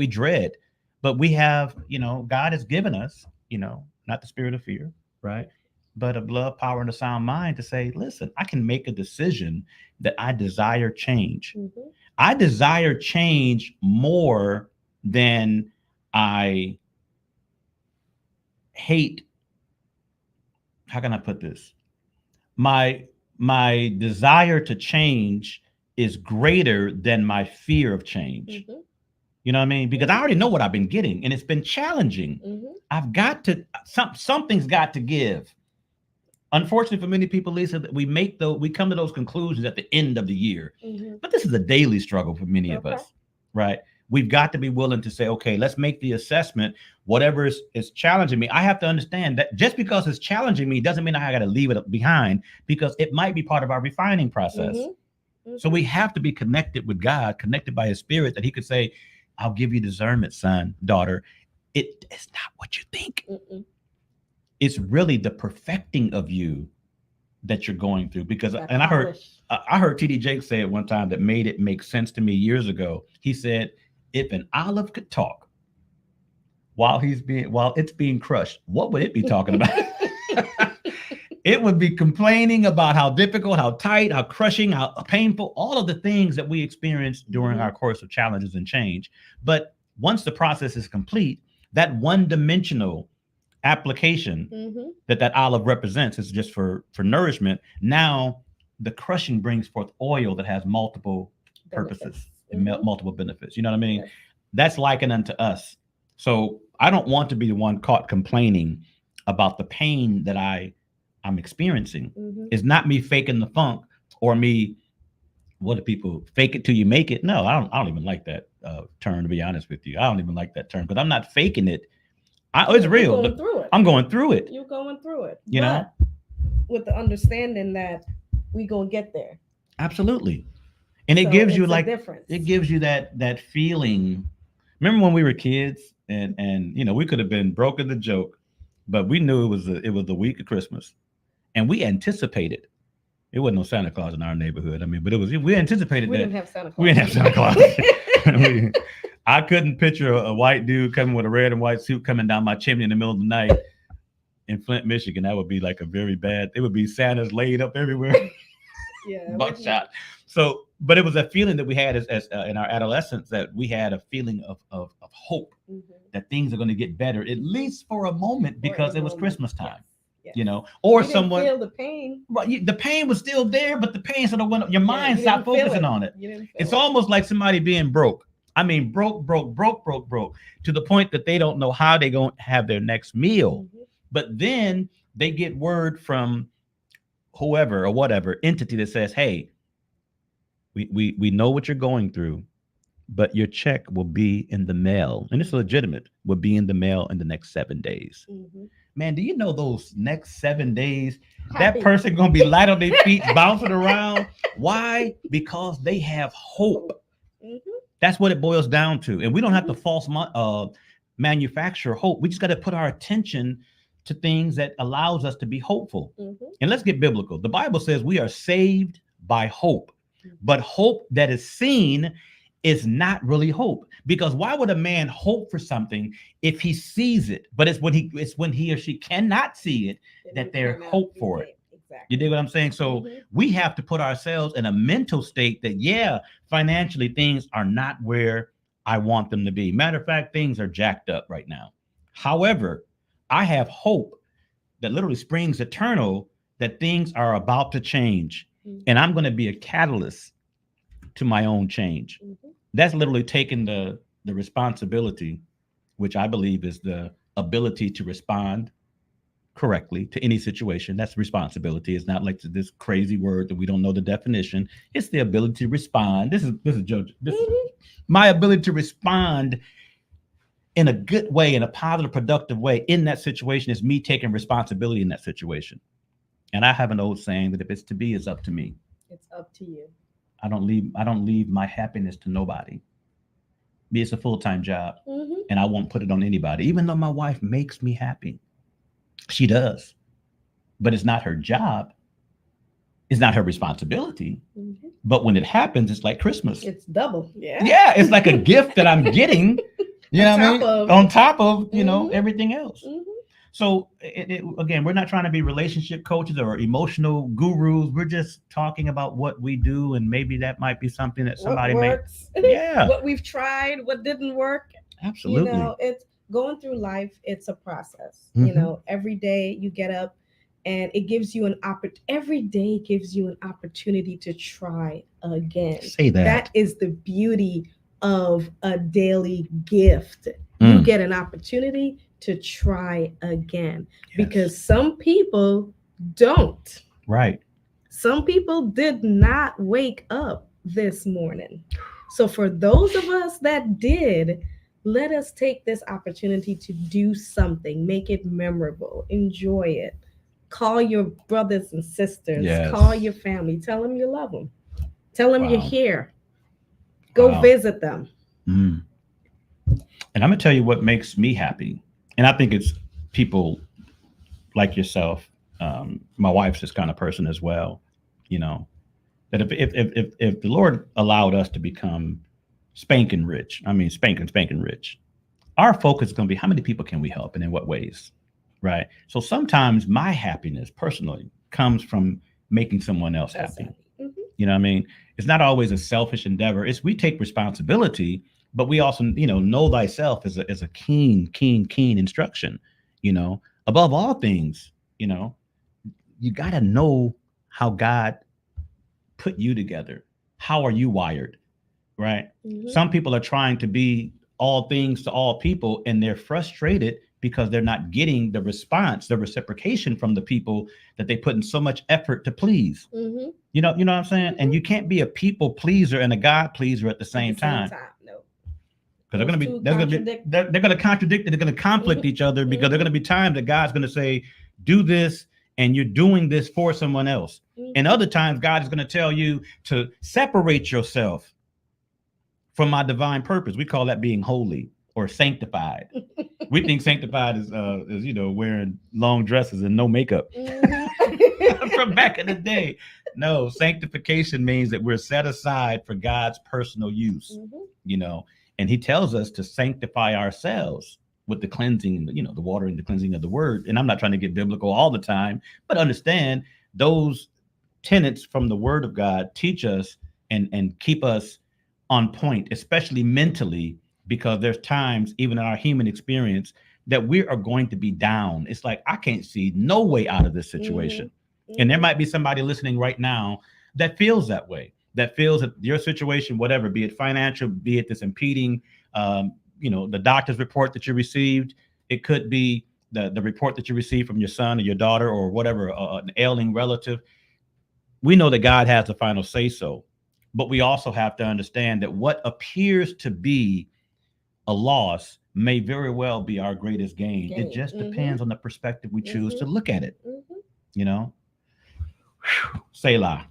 dread, but we have, you know, God has given us, you know, not the spirit of fear, right? But of love, power, and a sound mind to say, listen, I can make a decision that I desire change. I desire change more than I hate. How can I put this? My desire to change is greater than my fear of change. You know what I mean? Because I already know what I've been getting and it's been challenging. I've got to, something's got to give. Unfortunately for many people, Lisa, that we come to those conclusions at the end of the year. But this is a daily struggle for many of us, right? We've got to be willing to say, okay, let's make the assessment. Whatever is challenging me, I have to understand that just because it's challenging me doesn't mean I got to leave it behind, because it might be part of our refining process. So we have to be connected with God, connected by his spirit, that he could say, I'll give you discernment, son, daughter. It's not what you think. It's really the perfecting of you that you're going through. Because, and I heard T.D. Jakes say it one time that made it make sense to me years ago. He said, if an olive could talk while it's being crushed, what would it be talking about? It would be complaining about how difficult, how tight, how crushing, how painful, all of the things that we experience during our course of challenges and change. But once the process is complete, that one-dimensional application that olive represents is just for nourishment. Now the crushing brings forth oil that has multiple purposes and multiple benefits. You know what I mean? Yes. That's likened unto us. So I don't want to be the one caught complaining about the pain that I'm experiencing. It's not me faking the funk or me, what do people fake it till you make it? No, I don't even like that term, to be honest with you. I don't even like that term because I'm not faking it. It's real. I'm going through it. You're going through it. You know, with the understanding that we gonna get there. Absolutely. And it gives you it gives you that feeling. Remember when we were kids and you know, we could have been broken the joke, but we knew it was the week of Christmas, and we anticipated. It wasn't no Santa Claus in our neighborhood. I mean, but we anticipated we that didn't have Santa Claus. We didn't have Santa Claus. I couldn't picture a white dude coming with a red and white suit coming down my chimney in the middle of the night in Flint, Michigan. That would be like a very bad. It would be Santa's laid up everywhere. Yeah. Buckshot. So, but it was a feeling that we had as in our adolescence, that we had a feeling of hope that things are going to get better, at least for a moment, because it was Christmas time. Yes. You know, or someone feel the pain. Well, the pain was still there, but the pain sort of went up. Your mind stopped focusing on it. It's almost like somebody being broke. I mean, broke to the point that they don't know how they're going to have their next meal. But then they get word from whoever or whatever entity that says, hey, we know what you're going through, but your check will be in the mail. And it's legitimate, will be in the mail in the next 7 days. Man, do you know those next 7 days, that person going to be light on their feet, bouncing around? Why? Because they have hope. That's what it boils down to. And we don't have to false manufacture hope. We just got to put our attention to things that allows us to be hopeful. And let's get biblical. The Bible says we are saved by hope, but hope that is seen is not really hope. Because why would a man hope for something if he sees it? But it's when he or she cannot see it that they're hope for it. Exactly. You dig what I'm saying? So we have to put ourselves in a mental state that, yeah, financially things are not where I want them to be. Matter of fact, things are jacked up right now. However, I have hope that literally springs eternal, that things are about to change. And I'm going to be a catalyst to my own change. That's literally taking the responsibility, which I believe is the ability to respond correctly to any situation. That's responsibility. It's not like this crazy word that we don't know the definition. It's the ability to respond. This is Joe. My ability to respond in a good way, in a positive, productive way in that situation is me taking responsibility in that situation. And I have an old saying that if it's to be, it's up to me. It's up to you. I don't leave my happiness to nobody. It's a full-time job, and I won't put it on anybody. Even though my wife makes me happy, she does, but it's not her job. It's not her responsibility. But when it happens, it's like Christmas. It's double. Yeah. Yeah, it's like a gift that I'm getting. You know what I mean? On top of everything else. So again, we're not trying to be relationship coaches or emotional gurus. We're just talking about what we do, and maybe that might be something that somebody works. Yeah. What we've tried, what didn't work. Absolutely. It's going through life. It's a process. Every day you get up, and it gives you every day gives you an opportunity to try again. Say that. That is the beauty of a daily gift. You get an opportunity to try again, because some people don't. Right. Some people did not wake up this morning. So for those of us that did, let us take this opportunity to do something, make it memorable, enjoy it. Call your brothers and sisters, call your family, tell them you love them. Tell them you're here. Go visit them. And I'm going to tell you what makes me happy. And I think it's people like yourself. My wife's this kind of person as well. That if the Lord allowed us to become spanking rich, spanking rich, our focus is going to be how many people can we help and in what ways, right? So sometimes my happiness personally comes from making someone else happy. You know what I mean? It's not always a selfish endeavor. We take responsibility, but we also, know thyself is a keen instruction. Above all things, you got to know how God put you together. How are you wired? Right. Some people are trying to be all things to all people, and they're frustrated because they're not getting the response, the reciprocation from the people that they put in so much effort to please. You know what I'm saying? And you can't be a people pleaser and a God pleaser at the same time. No. Because they're going to contradict it. They're going to conflict each other, because there are going to be times that God's going to say, do this, and you're doing this for someone else. And other times God is going to tell you to separate yourself from my divine purpose. We call that being holy or sanctified. We think sanctified is wearing long dresses and no makeup from back in the day. No, sanctification means that we're set aside for God's personal use, And he tells us to sanctify ourselves with the cleansing, the water and the cleansing of the word. And I'm not trying to get biblical all the time, but understand those tenets from the word of God teach us and keep us on point, especially mentally, because there's times, even in our human experience, that we are going to be down. It's like, I can't see no way out of this situation. And there might be somebody listening right now that feels that way, that feels that your situation, whatever, be it financial, be it this impeding, the doctor's report that you received. It could be the report that you received from your son or your daughter or whatever, an ailing relative. We know that God has the final say so, but we also have to understand that what appears to be a loss may very well be our greatest gain. It just depends on the perspective we choose to look at it. Selah.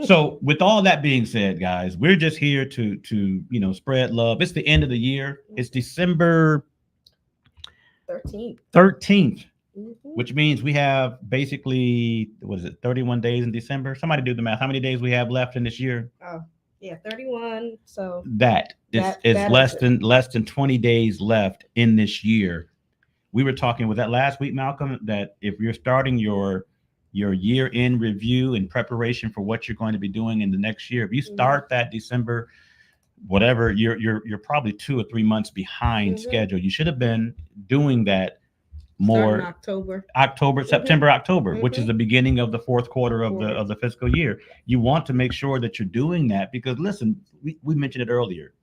So with all that being said, guys, we're just here to spread love. It's the end of the year. It's December 13th, which means we have basically, 31 days in December? Somebody do the math. How many days we have left in this year? Oh, yeah, 31. So that is less than 20 days left in this year. We were talking with that last week, Malcolm, that if you're starting your year-end review in preparation for what you're going to be doing in the next year, if you start that December, whatever, you're probably 2 or 3 months behind schedule. You should have been doing that more September, October, which is the beginning of the fourth quarter of the fiscal year. You want to make sure that you're doing that because, listen, we mentioned it earlier.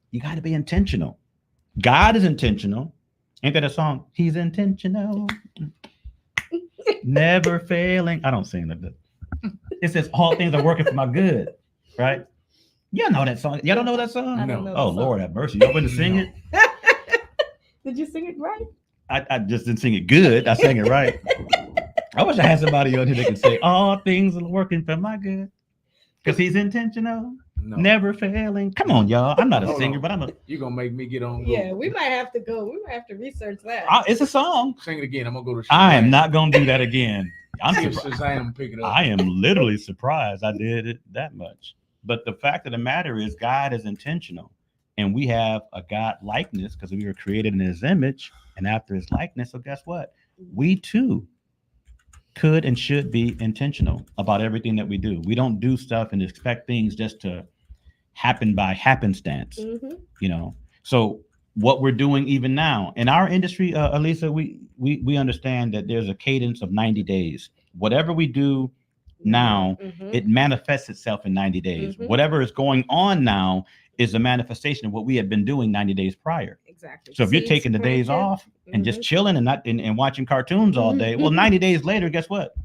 You got to be intentional. God is intentional. Ain't that a song? He's intentional. Never failing. I don't sing like that. It says all things are working for my good, right? Y'all know that song. Y'all don't know that song? No. Oh, Lord have mercy. Y'all wouldn't sing it? Did you sing it right? I just didn't sing it good. I sang it right. I wish I had somebody on here that could say all things are working for my good. Because he's intentional. Never failing. Come on, y'all. I'm not a singer, but I'm a. You're going to make me get on. Yeah, we might have to go. We might have to research that. It's a song. Sing it again. I'm going to go to Shazam. I am not going to do that again. I'm Shazam, pick it up. I am literally surprised I did it that much. But the fact of the matter is God is intentional. And we have a God likeness because we were created in his image and after his likeness. So guess what? We too could and should be intentional about everything that we do. We don't do stuff and expect things just to happen by happenstance, So what we're doing even now in our industry, Elisa, we understand that there's a cadence of 90 days. Whatever we do now, it manifests itself in 90 days. Whatever is going on now is a manifestation of what we had been doing 90 days prior. Exactly. So if you're taking the days off and just chilling and not and watching cartoons all day, well, 90 days later, guess what?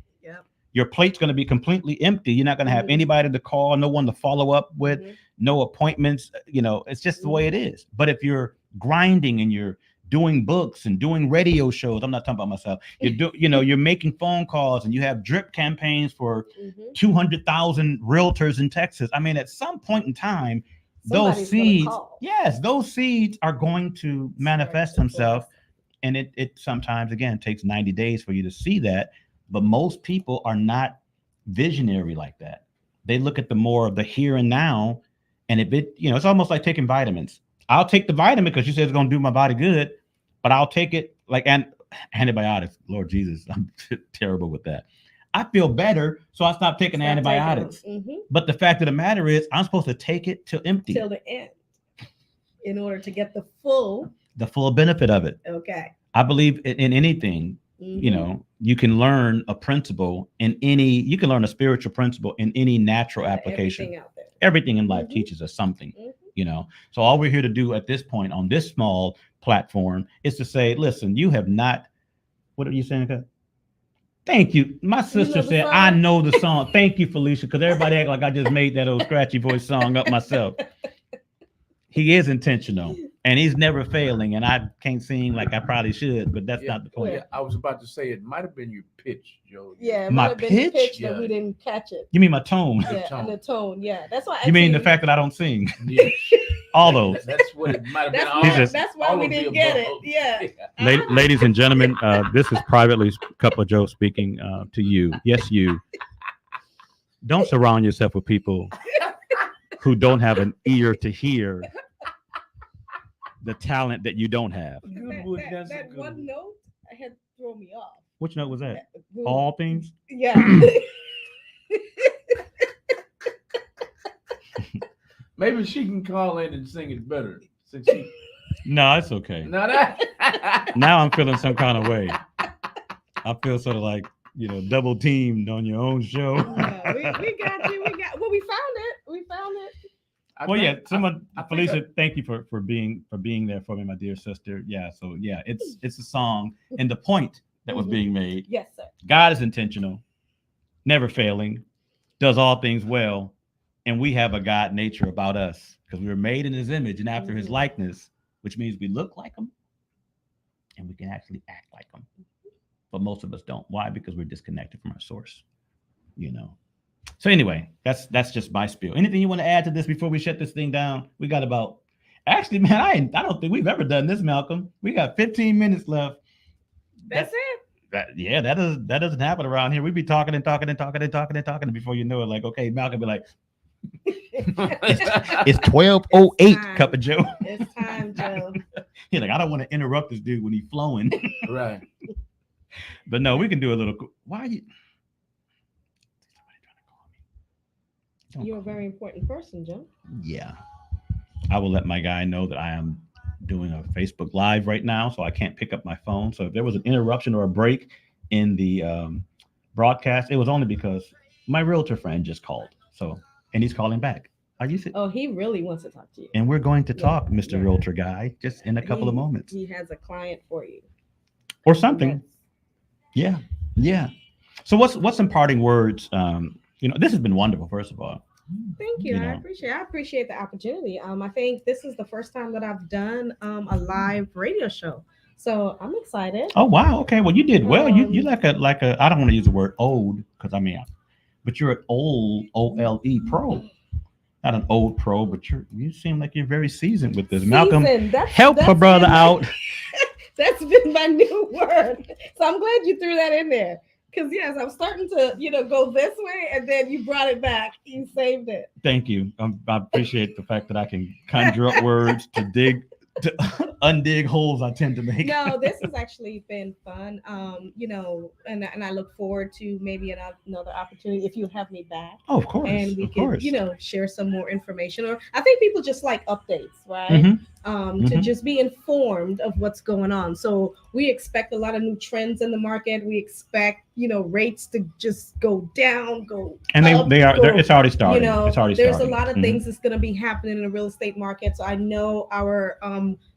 Your plate's going to be completely empty. You're not going to have anybody to call, no one to follow up with, no appointments. It's just the way it is. But if you're grinding and you're doing books and doing radio shows, I'm not talking about myself. You're making phone calls and you have drip campaigns for 200,000 realtors in Texas. I mean, at some point in time, those seeds are going to manifest themselves. And it sometimes, again, takes 90 days for you to see that. But most people are not visionary like that. They look at the more of the here and now. And it's almost like taking vitamins. I'll take the vitamin because you said it's going to do my body good, but I'll take it like antibiotics. Lord Jesus, I'm terrible with that. I feel better, so I stopped taking antibiotics. But the fact of the matter is, I'm supposed to take it till empty. Till the end. In order to get the full benefit of it. Okay. I believe in anything, you can learn a principle you can learn a spiritual principle in any natural application. Everything in life teaches us something, So all we're here to do at this point on this small platform is to say, listen, you have not, what are you saying? Thank you. My sister said, I know the song. Thank you, Felicia, because everybody act like I just made that old scratchy voice song up myself. He is intentional and he's never failing. And I can't sing like I probably should, but that's not the point. Yeah, I was about to say it might have been your pitch, Joe. Yeah, it my might have been the pitch Yeah. that we didn't catch it. You mean my tone? Yeah, and the tone. Yeah, that's why. You mean the fact that I don't sing? Yeah. All those. That's what it might have been. That's why we didn't get it. Yeah. Ladies and gentlemen, this is privately Couple of Joe speaking to you. Yes, you. Don't surround yourself with people who don't have an ear to hear the talent that you don't have. That one note had thrown me off. Which note was that? All things? Yeah. Maybe she can call in and sing it better. Since she... No, it's okay. Now that Now I'm feeling some kind of way. I feel sort of like, double teamed on your own show. No, we got you. Well, we found it. Felicia, thank you for being there for me, my dear sister. Yeah, so yeah, it's a song, and the point that was being made. Yes, sir. God is intentional, never failing, does all things well, and we have a God nature about us because we were made in His image and after His likeness, which means we look like Him, and we can actually act like Him. But most of us don't. Why? Because we're disconnected from our source. So anyway, that's just my spiel. Anything you want to add to this before we shut this thing down? We got about, actually, man, I don't think we've ever done this, Malcolm. We got 15 minutes left. That's it. That doesn't happen around here. We'd be talking and talking and talking and talking and talking, and before you know it, like, okay, Malcolm be like, it's 12:08, Cup of Joe. It's time, Joe. He's like, I don't want to interrupt this dude when he's flowing. right. But no, we can do a little. Why are you? You're a very important person, Joe. Yeah. I will let my guy know that I am doing a Facebook Live right now, so I can't pick up my phone. So if there was an interruption or a break in the broadcast, it was only because my realtor friend just called. So, and he's calling back. Are you? Oh, he really wants to talk to you. And we're going to talk, Mr. Realtor guy, just in a couple of moments. He has a client for you. Or something. Yes. Yeah. So what's some parting words? This has been wonderful, first of all. Thank you. I appreciate the opportunity. I think this is the first time that I've done a live radio show. So I'm excited. Oh wow. Okay. Well, you did well. You like a I don't want to use the word old because but you're an old OLE pro. Not an old pro, but you seem like you're very seasoned with this. Malcolm, help a brother out. That's been my new word. So I'm glad you threw that in there. Because yes, I'm starting to, go this way, and then you brought it back. You saved it. Thank you. I appreciate the fact that I can conjure up words to undig holes I tend to make. No, this has actually been fun. And I look forward to maybe another opportunity if you have me back. Oh, of course. And we can, share some more information. Or I think people just like updates, right? Mm-hmm. To just be informed of what's going on. So we expect a lot of new trends in the market. We expect, rates to just go down, and they are. It's already started. There's a lot of things that's going to be happening in the real estate market. So I know our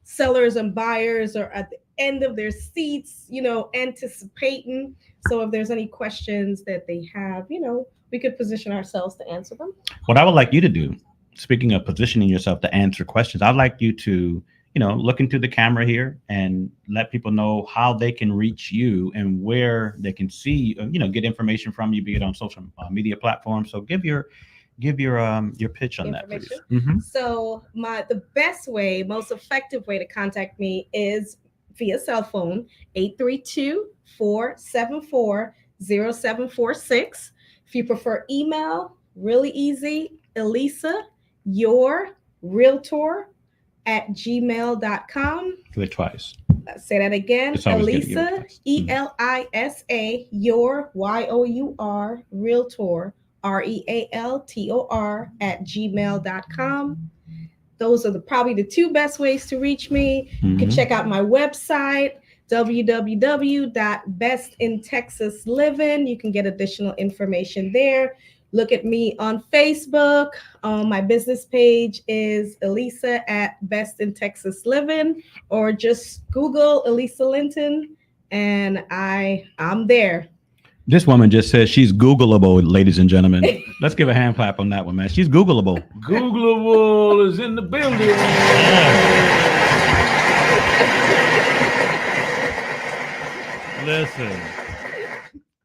sellers and buyers are at the end of their seats, anticipating. So if there's any questions that they have, we could position ourselves to answer them. What I would like you to do, speaking of positioning yourself to answer questions, I'd like you to, look into the camera here and let people know how they can reach you and where they can see, get information from you, be it on social media platforms. So give your pitch on that, please. Mm-hmm. So the best way, most effective way to contact me is via cell phone, 832-474-0746. If you prefer email, really easy, Elisa, your realtor @gmail.com. Do it twice. Say that again. Elisa, ELISA, your YOUR, realtor, REALTOR @gmail.com. Those are probably the two best ways to reach me. You can check out my website, www.bestintexasliving. You can get additional information there. Look at me on Facebook. My business page is Elisa @Best in Texas Living, or just Google Elisa Linton, and I'm there. This woman just said she's Googleable, ladies and gentlemen. Let's give a hand clap on that one, man. She's Googleable. Googleable is in the building.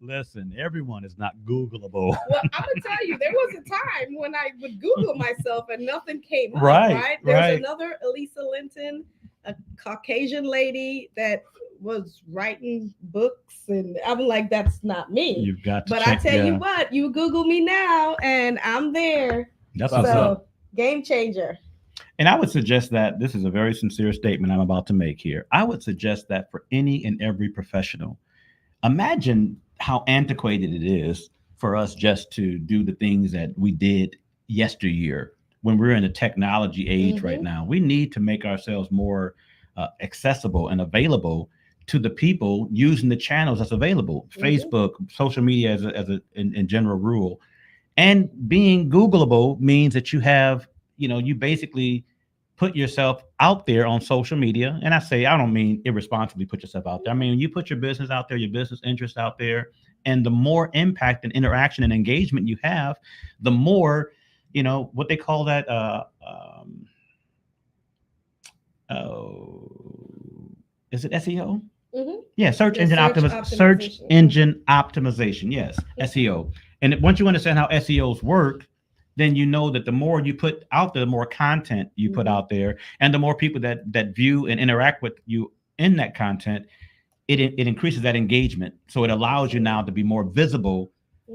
Listen, everyone is not Googleable. Well, I'm gonna tell you, there was a time when I would Google myself and nothing came up. Right. There's another Elisa Linton, a Caucasian lady that was writing books, and I'm like, that's not me. You've got to. But I tell you what, you Google me now, and I'm there. That's what's up. Game changer. And I would suggest that this is a very sincere statement I'm about to make here. I would suggest that for any and every professional, imagine how antiquated it is for us just to do the things that we did yesteryear when we're in a technology age right now. We need to make ourselves more accessible and available to the people using the channels that's available. Facebook, social media in general rule. And being Googleable means that you have, you basically put yourself out there on social media. And I don't mean irresponsibly put yourself out there. I mean, you put your business out there, your business interest out there, and the more impact and interaction and engagement you have, the more, what they call that, is it SEO? Yeah, search engine optimization. Yes, SEO. And once you understand how SEOs work, then you know that the more you put out there, the more content you put out there, and the more people that view and interact with you in that content, it increases that engagement. So it allows you now to be more visible.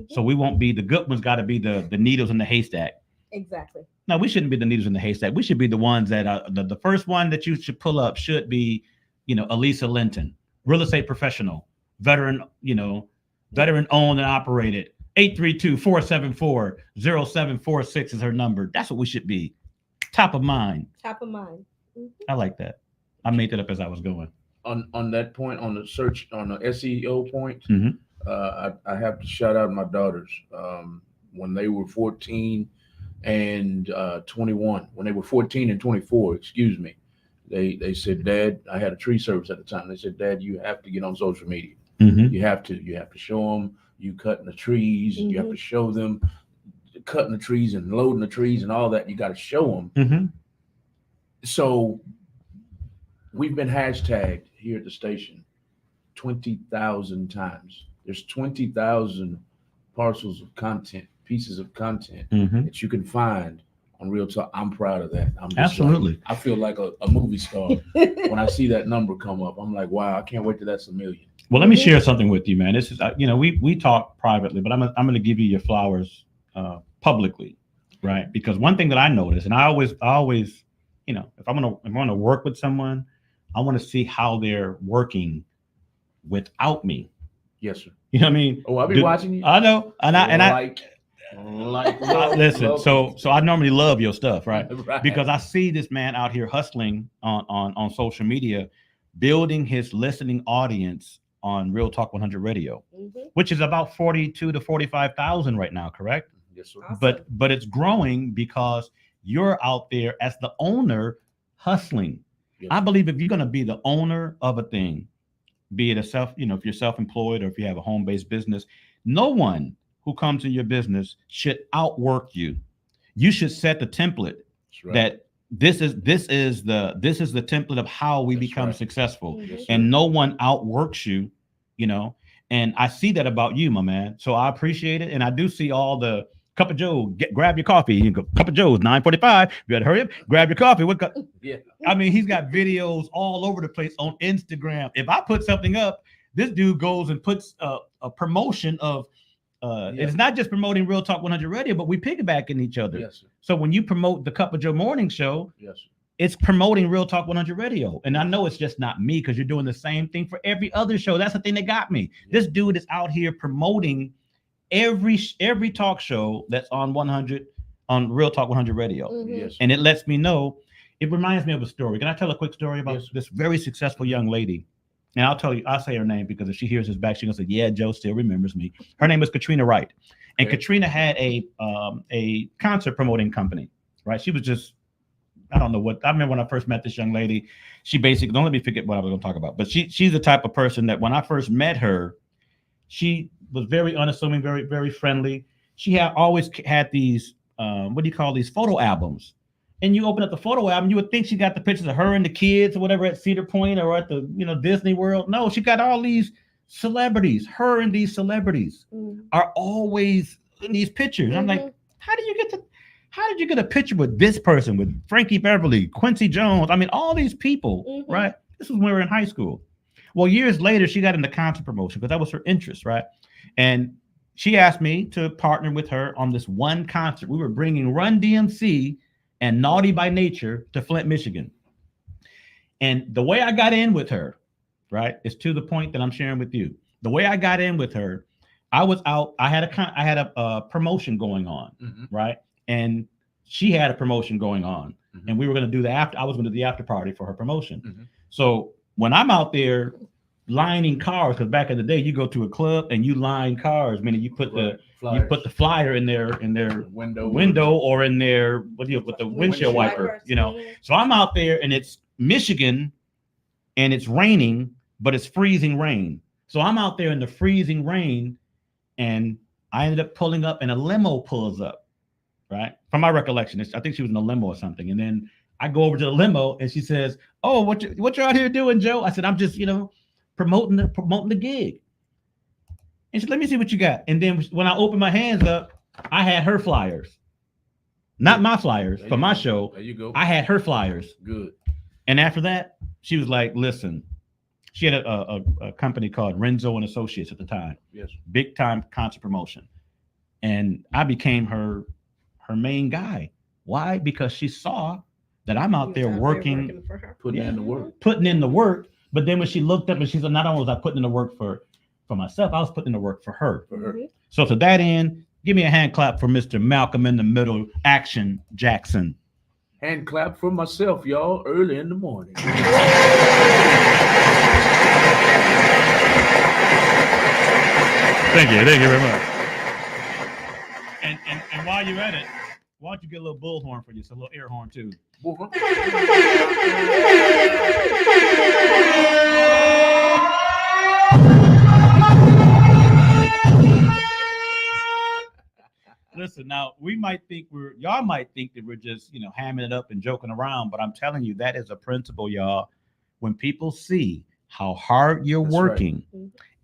So we won't be the good ones. Got to be the needles in the haystack. Exactly. No, we shouldn't be the needles in the haystack. We should be the ones that are the first one that you should pull up should be, Elisa Linton, real estate professional, veteran, veteran owned and operated. 832-474-0746 is her number. That's what we should be. Top of mind. Top of mind. I like that. I made that up as I was going. On that point, on the search, on the SEO point, I have to shout out my daughters. When they were 14 and 21, when they were 14 and 24, excuse me, they said, Dad, I had a tree service at the time. They said, Dad, you have to get on social media. You have to show them you cutting the trees. You have to show them cutting the trees and loading the trees and all that. You got to show them. So we've been hashtagged here at the station 20,000 times. There's 20,000 parcels of content, pieces of content that you can find on Real Talk. I'm proud of that. Absolutely. I feel like a movie star when I see that number come up. I'm like, wow, I can't wait till that's a million. Well, let me share something with you, man. This is, we talk privately, but I'm going to give you your flowers publicly, right? Because one thing that I notice, and I always, if I'm going to work with someone, I want to see how they're working without me. Yes, sir. You know what I mean? Oh, I'll be watching you. I know, listen. love. So I normally love your stuff, right? Right. Because I see this man out here hustling on social media, building his listening audience on Real Talk 100 Radio, which is about 42 to 45,000 right now, correct? Yes, sir. Awesome. But it's growing because you're out there as the owner hustling. Yes. I believe if you're going to be the owner of a thing, be it if you're self-employed or if you have a home-based business, no one who comes in your business should outwork you. You should set the template that this is the template of how we become successful, and no one outworks you, and I see that about you, my man. So I appreciate it. And I do see all the Cup of Joe, grab your coffee. You go, Cup of Joe's 9:45. You better hurry up, grab your coffee. I mean, he's got videos all over the place on Instagram. If I put something up, this dude goes and puts a promotion of it's not just promoting Real Talk 100 Radio, but we piggybacking each other. Yes, sir. So when you promote the Cup of Joe morning show, Yes, sir, it's promoting Real Talk 100 Radio. And I know it's just not me, because you're doing the same thing for every other show. That's the thing that got me. This dude is out here promoting every talk show that's on Real Talk 100 Radio. Yes, And it lets me know. It reminds me of a story. Can I tell a quick story about this very successful young lady? And I'll say her name, because if she hears this back, she's gonna say, yeah, Joe still remembers me. Her name is Katrina Wright. And Katrina had a concert promoting company, right? She was just, I don't know what, I remember when I first met this young lady, she basically, don't let me forget what I was gonna talk about, but she's the type of person that when I first met her, she was very unassuming, very, very friendly. She always had these, what do you call these, photo albums. And you open up the photo album, you would think she got the pictures of her and the kids or whatever at Cedar Point or at the Disney World. No, she got all these celebrities. Her and these celebrities are always in these pictures. I'm like, how did you get a picture with this person, with Frankie Beverly, Quincy Jones? I mean, all these people, right? This was when we were in high school. Well, years later, she got into concert promotion because that was her interest, right? And she asked me to partner with her on this one concert. We were bringing Run DMC and naughty by nature to Flint, Michigan. And the way I got in with her, right, is to the point that I'm sharing with you. The way I got in with her, I was out. I had a promotion going on, right, and she had a promotion going on, and we were going to do the after. I was going to do the after party for her promotion. So when I'm out there lining cars, because back in the day, you go to a club and you line cars, meaning you put the flyer in their window or in their with the windshield wiper, you know. So I'm out there and it's Michigan and it's raining, but it's freezing rain. So I'm out there in the freezing rain, and I ended up pulling up and a limo pulls up, right? From my recollection, I think she was in a limo or something. And then I go over to the limo and she says, "Oh, what you're out here doing, Joe?" I said, "I'm just, promoting the gig." And she said, "Let me see what you got." And then when I opened my hands up, I had her flyers. Not my flyers for my show. There you go. I had her flyers. Good. And after that, she was like, "Listen," she had a company called Renzo and Associates at the time. Yes. Big time concert promotion. And I became her main guy. Why? Because she saw that I'm out there working for her. Putting in the work. But then when she looked up and she said, not only was I putting in the work for myself, I was putting in the work for her. So to that end, give me a hand clap for Mr. Malcolm in the Middle Action Jackson. Hand clap for myself, y'all, early in the morning. Thank you very much. And while you're at it, why don't you get a little bullhorn for you, so a little air horn too. Listen, now y'all might think that we're just, hamming it up and joking around, but I'm telling you, that is a principle, y'all. When people see how hard you're working,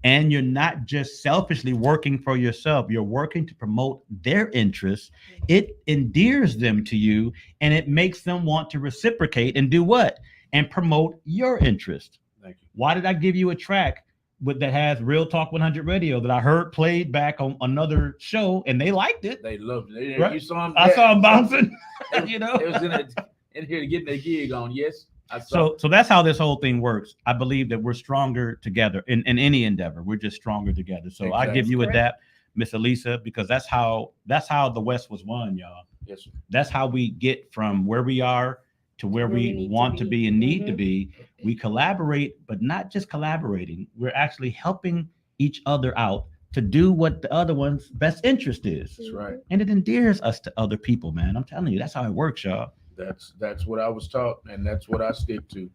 and you're not just selfishly working for yourself, you're working to promote their interests, it endears them to you, and it makes them want to reciprocate and do what? And promote your interest. Thank you. Why did I give you a track that has Real Talk 100 Radio that I heard played back on another show, and they liked it? They loved it. Right? You saw them. I saw them bouncing. It was in here to get their gig on. Yes. So that's how this whole thing works. I believe that we're stronger together in any endeavor. We're just stronger together. So exactly. I give you a dap, Miss Elisa, because that's how the West was won, y'all. Yes, sir. That's how we get from where we are to where we want to be and need to be. We collaborate, but not just collaborating. We're actually helping each other out to do what the other one's best interest is. That's right. And it endears us to other people, man. I'm telling you, that's how it works, y'all. That's what I was taught, and that's what I stick to.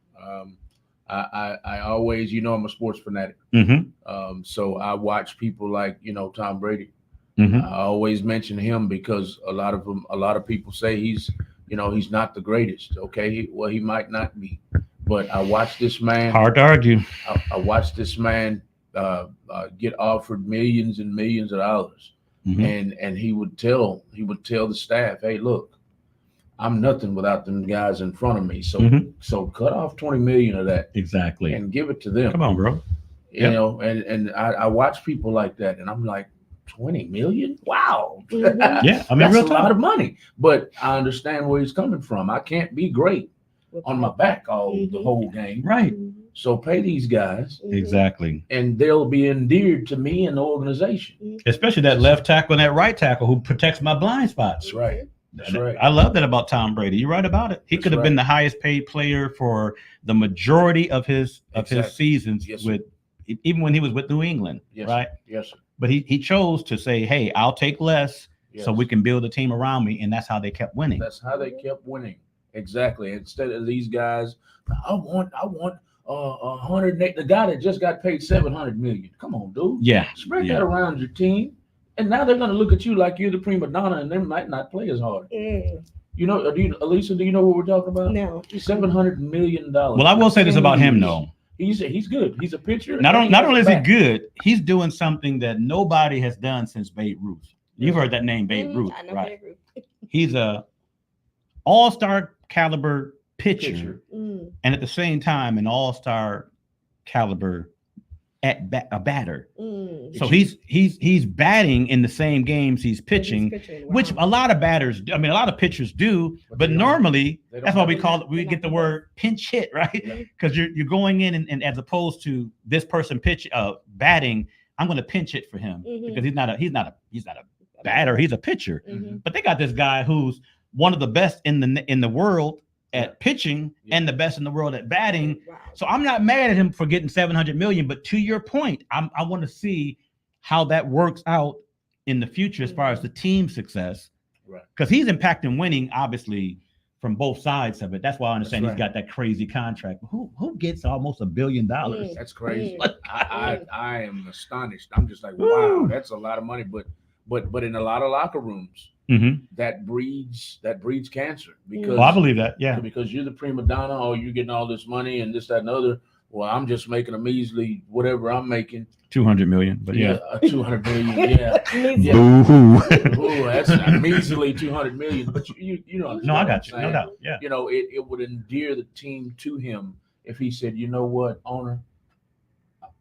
I always, I'm a sports fanatic. So I watch people like, Tom Brady. I always mention him because a lot of people say he's not the greatest. Okay, he might not be, but I watched this man. Hard to argue. I watched this man get offered millions and millions of dollars, and he would tell the staff, "Hey, look, I'm nothing without them guys in front of me. So cut off 20 million of that. Exactly. And give it to them." Come on, bro. And I watch people like that, and I'm like, 20 million? Wow. Yeah. I mean, that's real a talk. lot of money. But I understand where he's coming from. I can't be great on my back the whole game. Right. So pay these guys. Exactly. And they'll be endeared to me and the organization. Especially that left tackle and that right tackle who protects my blind spots. That's right. That's right. I love that about Tom Brady. You're right about it. He could have been the highest paid player for the majority of his seasons even when he was with New England. Yes, right? Yes, sir. But he chose to say, "Hey, I'll take less so we can build a team around me," and that's how they kept winning. That's how they kept winning. Exactly. Instead of these guys, I want 108. The guy that just got paid 700 million. Come on, dude. Yeah. Spread that around your team. And now they're going to look at you like you're the prima donna, and they might not play as hard. Elisa, do you know what we're talking about? No. $700 million. Well, I will say this about him, though. He's good. He's a pitcher. Not only is he good, he's doing something that nobody has done since Babe Ruth. You've heard that name, Babe Ruth, I know right? Babe Ruth. He's a all-star caliber pitcher, and at the same time, an all-star caliber at a batter. So Wow. he's batting in the same games he's pitching, which a lot of batters, I mean, a lot of pitchers do, but normally that's why we call it. We get the word pinch hit, right? Because you're going in and as opposed to this person batting, I'm going to pinch hit for him because he's not a batter, he's a pitcher. But they got this guy who's one of the best in the world at pitching and the best in the world at batting. Wow. So I'm not mad at him for getting 700 million, but to your point, I want to see how that works out in the future as far as the team success, because he's impacting winning obviously from both sides of it. That's why I understand he's got that crazy contract. Who gets almost $1 billion? That's crazy. I am astonished. I'm just like, wow, that's a lot of money. But in a lot of locker rooms, that breeds cancer. Because I believe that, because you're the prima donna, or you're getting all this money and this, that, and the other. Well, I'm just making a measly whatever I'm making. 200 million, but 200 million, Ooh, that's a measly 200 million. But you know. No, I got you, no doubt. Yeah. You know, it would endear the team to him if he said, you know what, owner,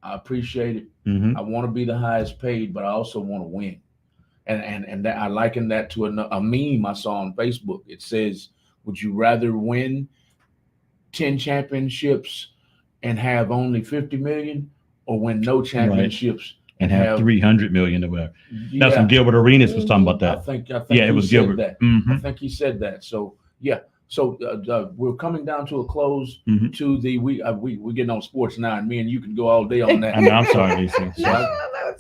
I appreciate it. I want to be the highest paid, but I also want to win. And that, I liken that to a meme I saw on Facebook. It says, would you rather win 10 championships and have only 50 million, or win no championships and have 300 million or whatever? That's when Gilbert Arenas was talking about that. I think it was Gilbert. That. I think he said that. So we're coming down to a close to the we're getting on sports now, and me and you can go all day on that. I'm sorry, Lisa. So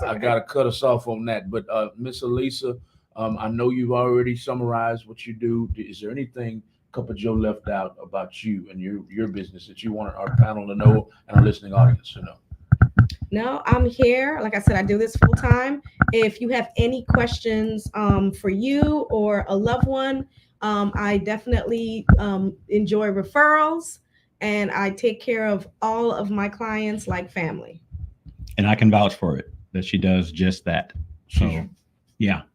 I got to cut us off on that. But Miss Elisa, I know you've already summarized what you do. Is there anything Cup of Joe left out about you and your business that you want our panel to know and our listening audience to know? No, I'm here. Like I said, I do this full time. If you have any questions for you or a loved one, I definitely enjoy referrals, and I take care of all of my clients like family. And I can vouch for it, that she does just that. So,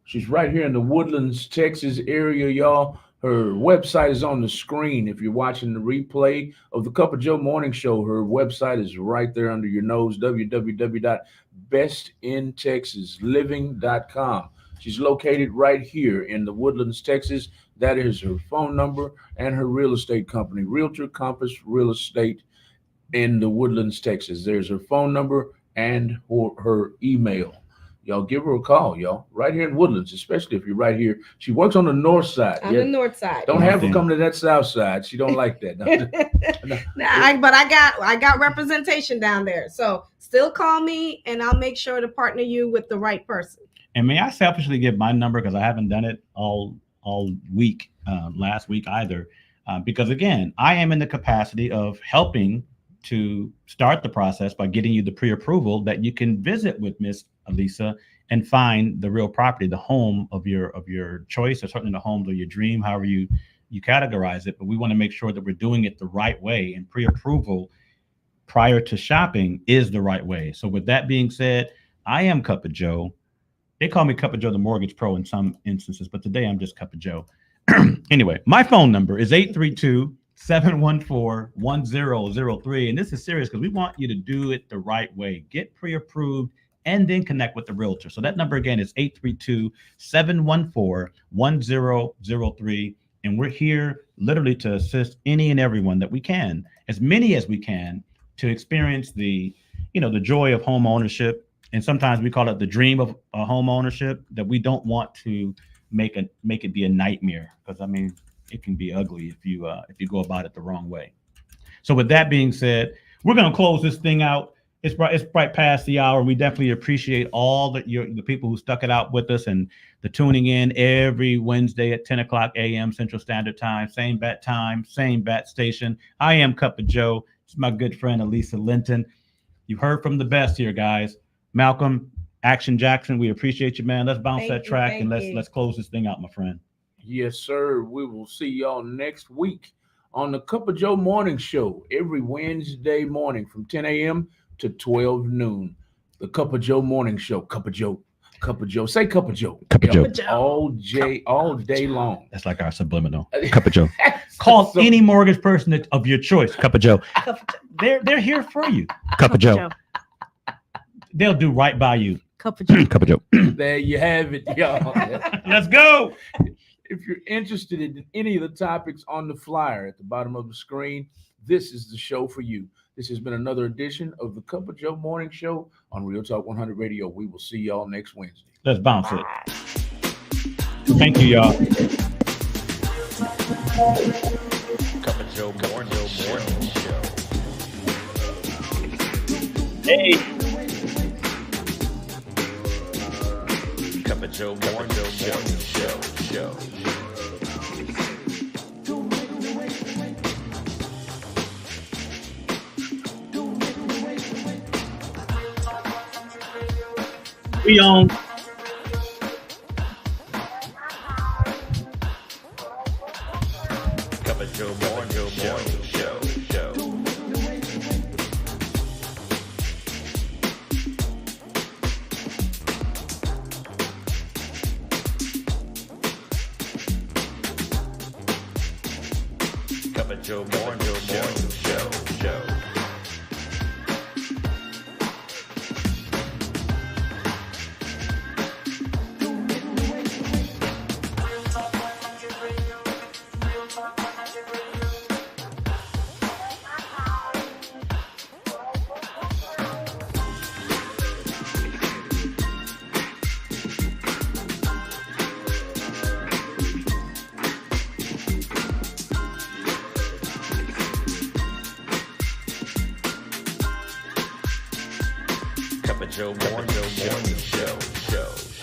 she's right here in the Woodlands, Texas area, y'all. Her website is on the screen. If you're watching the replay of the Cup of Joe Morning Show, her website is right there under your nose, www.bestintexasliving.com. She's located right here in the Woodlands, Texas. That is her phone number and her real estate company, Realtor Compass Real Estate in the Woodlands, Texas. There's her phone number and her email. Y'all give her a call, y'all, right here in Woodlands, especially if you're right here. She works on the north side. On the north side. Don't have her come to that south side. She don't like that. No. But I got representation down there. So still call me, and I'll make sure to partner you with the right person. And may I selfishly give my number, because I haven't done it all week, last week either, because again, I am in the capacity of helping to start the process by getting you the pre-approval that you can visit with Miss Elisa and find the real property, the home of your choice, or certainly the home of your dream, however you categorize it. But we want to make sure that we're doing it the right way, and pre-approval prior to shopping is the right way. So with that being said, I am Cup of Joe. They call me Cup of Joe the Mortgage Pro in some instances, but today I'm just Cup of Joe. Anyway, my phone number is 832-714-1003. And this is serious because we want you to do it the right way. Get pre-approved and then connect with the realtor. So that number again is 832-714-1003. And we're here literally to assist any and everyone that we can, as many as we can, to experience the joy of home ownership. And sometimes we call it the dream of home ownership, that we don't want to make it be a nightmare, because I mean, it can be ugly if you go about it the wrong way. So with that being said, we're going to close this thing out. It's right past the hour. We definitely appreciate all the people who stuck it out with us and the tuning in every Wednesday at 10 o'clock a.m. Central Standard Time, same bat time, same bat station. I am Cup of Joe. It's my good friend Elisa Linton. You've heard from the best here, guys. Malcolm Action Jackson, we appreciate you, man. Let's bounce that track and let's close this thing out, my friend. Yes, sir. We will see y'all next week on the Cup of Joe Morning Show every Wednesday morning from 10 a.m. to 12 noon. The Cup of Joe Morning Show. Cup of Joe. Cup of Joe. Say Cup of Joe. Cup of Joe. All day long. That's like our subliminal. Cup of Joe. Call any mortgage person of your choice. Cup of Joe. They're here for you. Cup of Joe. They'll do right by you. Cup of Joe. Cup of Joe. There you have it, y'all. Let's go. If you're interested in any of the topics on the flyer at the bottom of the screen, this is the show for you. This has been another edition of the Cup of Joe Morning Show on Real Talk 100 Radio. We will see y'all next Wednesday. Let's bounce it. Thank you, y'all. Cup of Joe Morning Show. Hey. Cup of Joe Morning Show. We on. Cup of Joe Morning Show. Cup of Joe Morning Show. Cup of Joe Morning Show.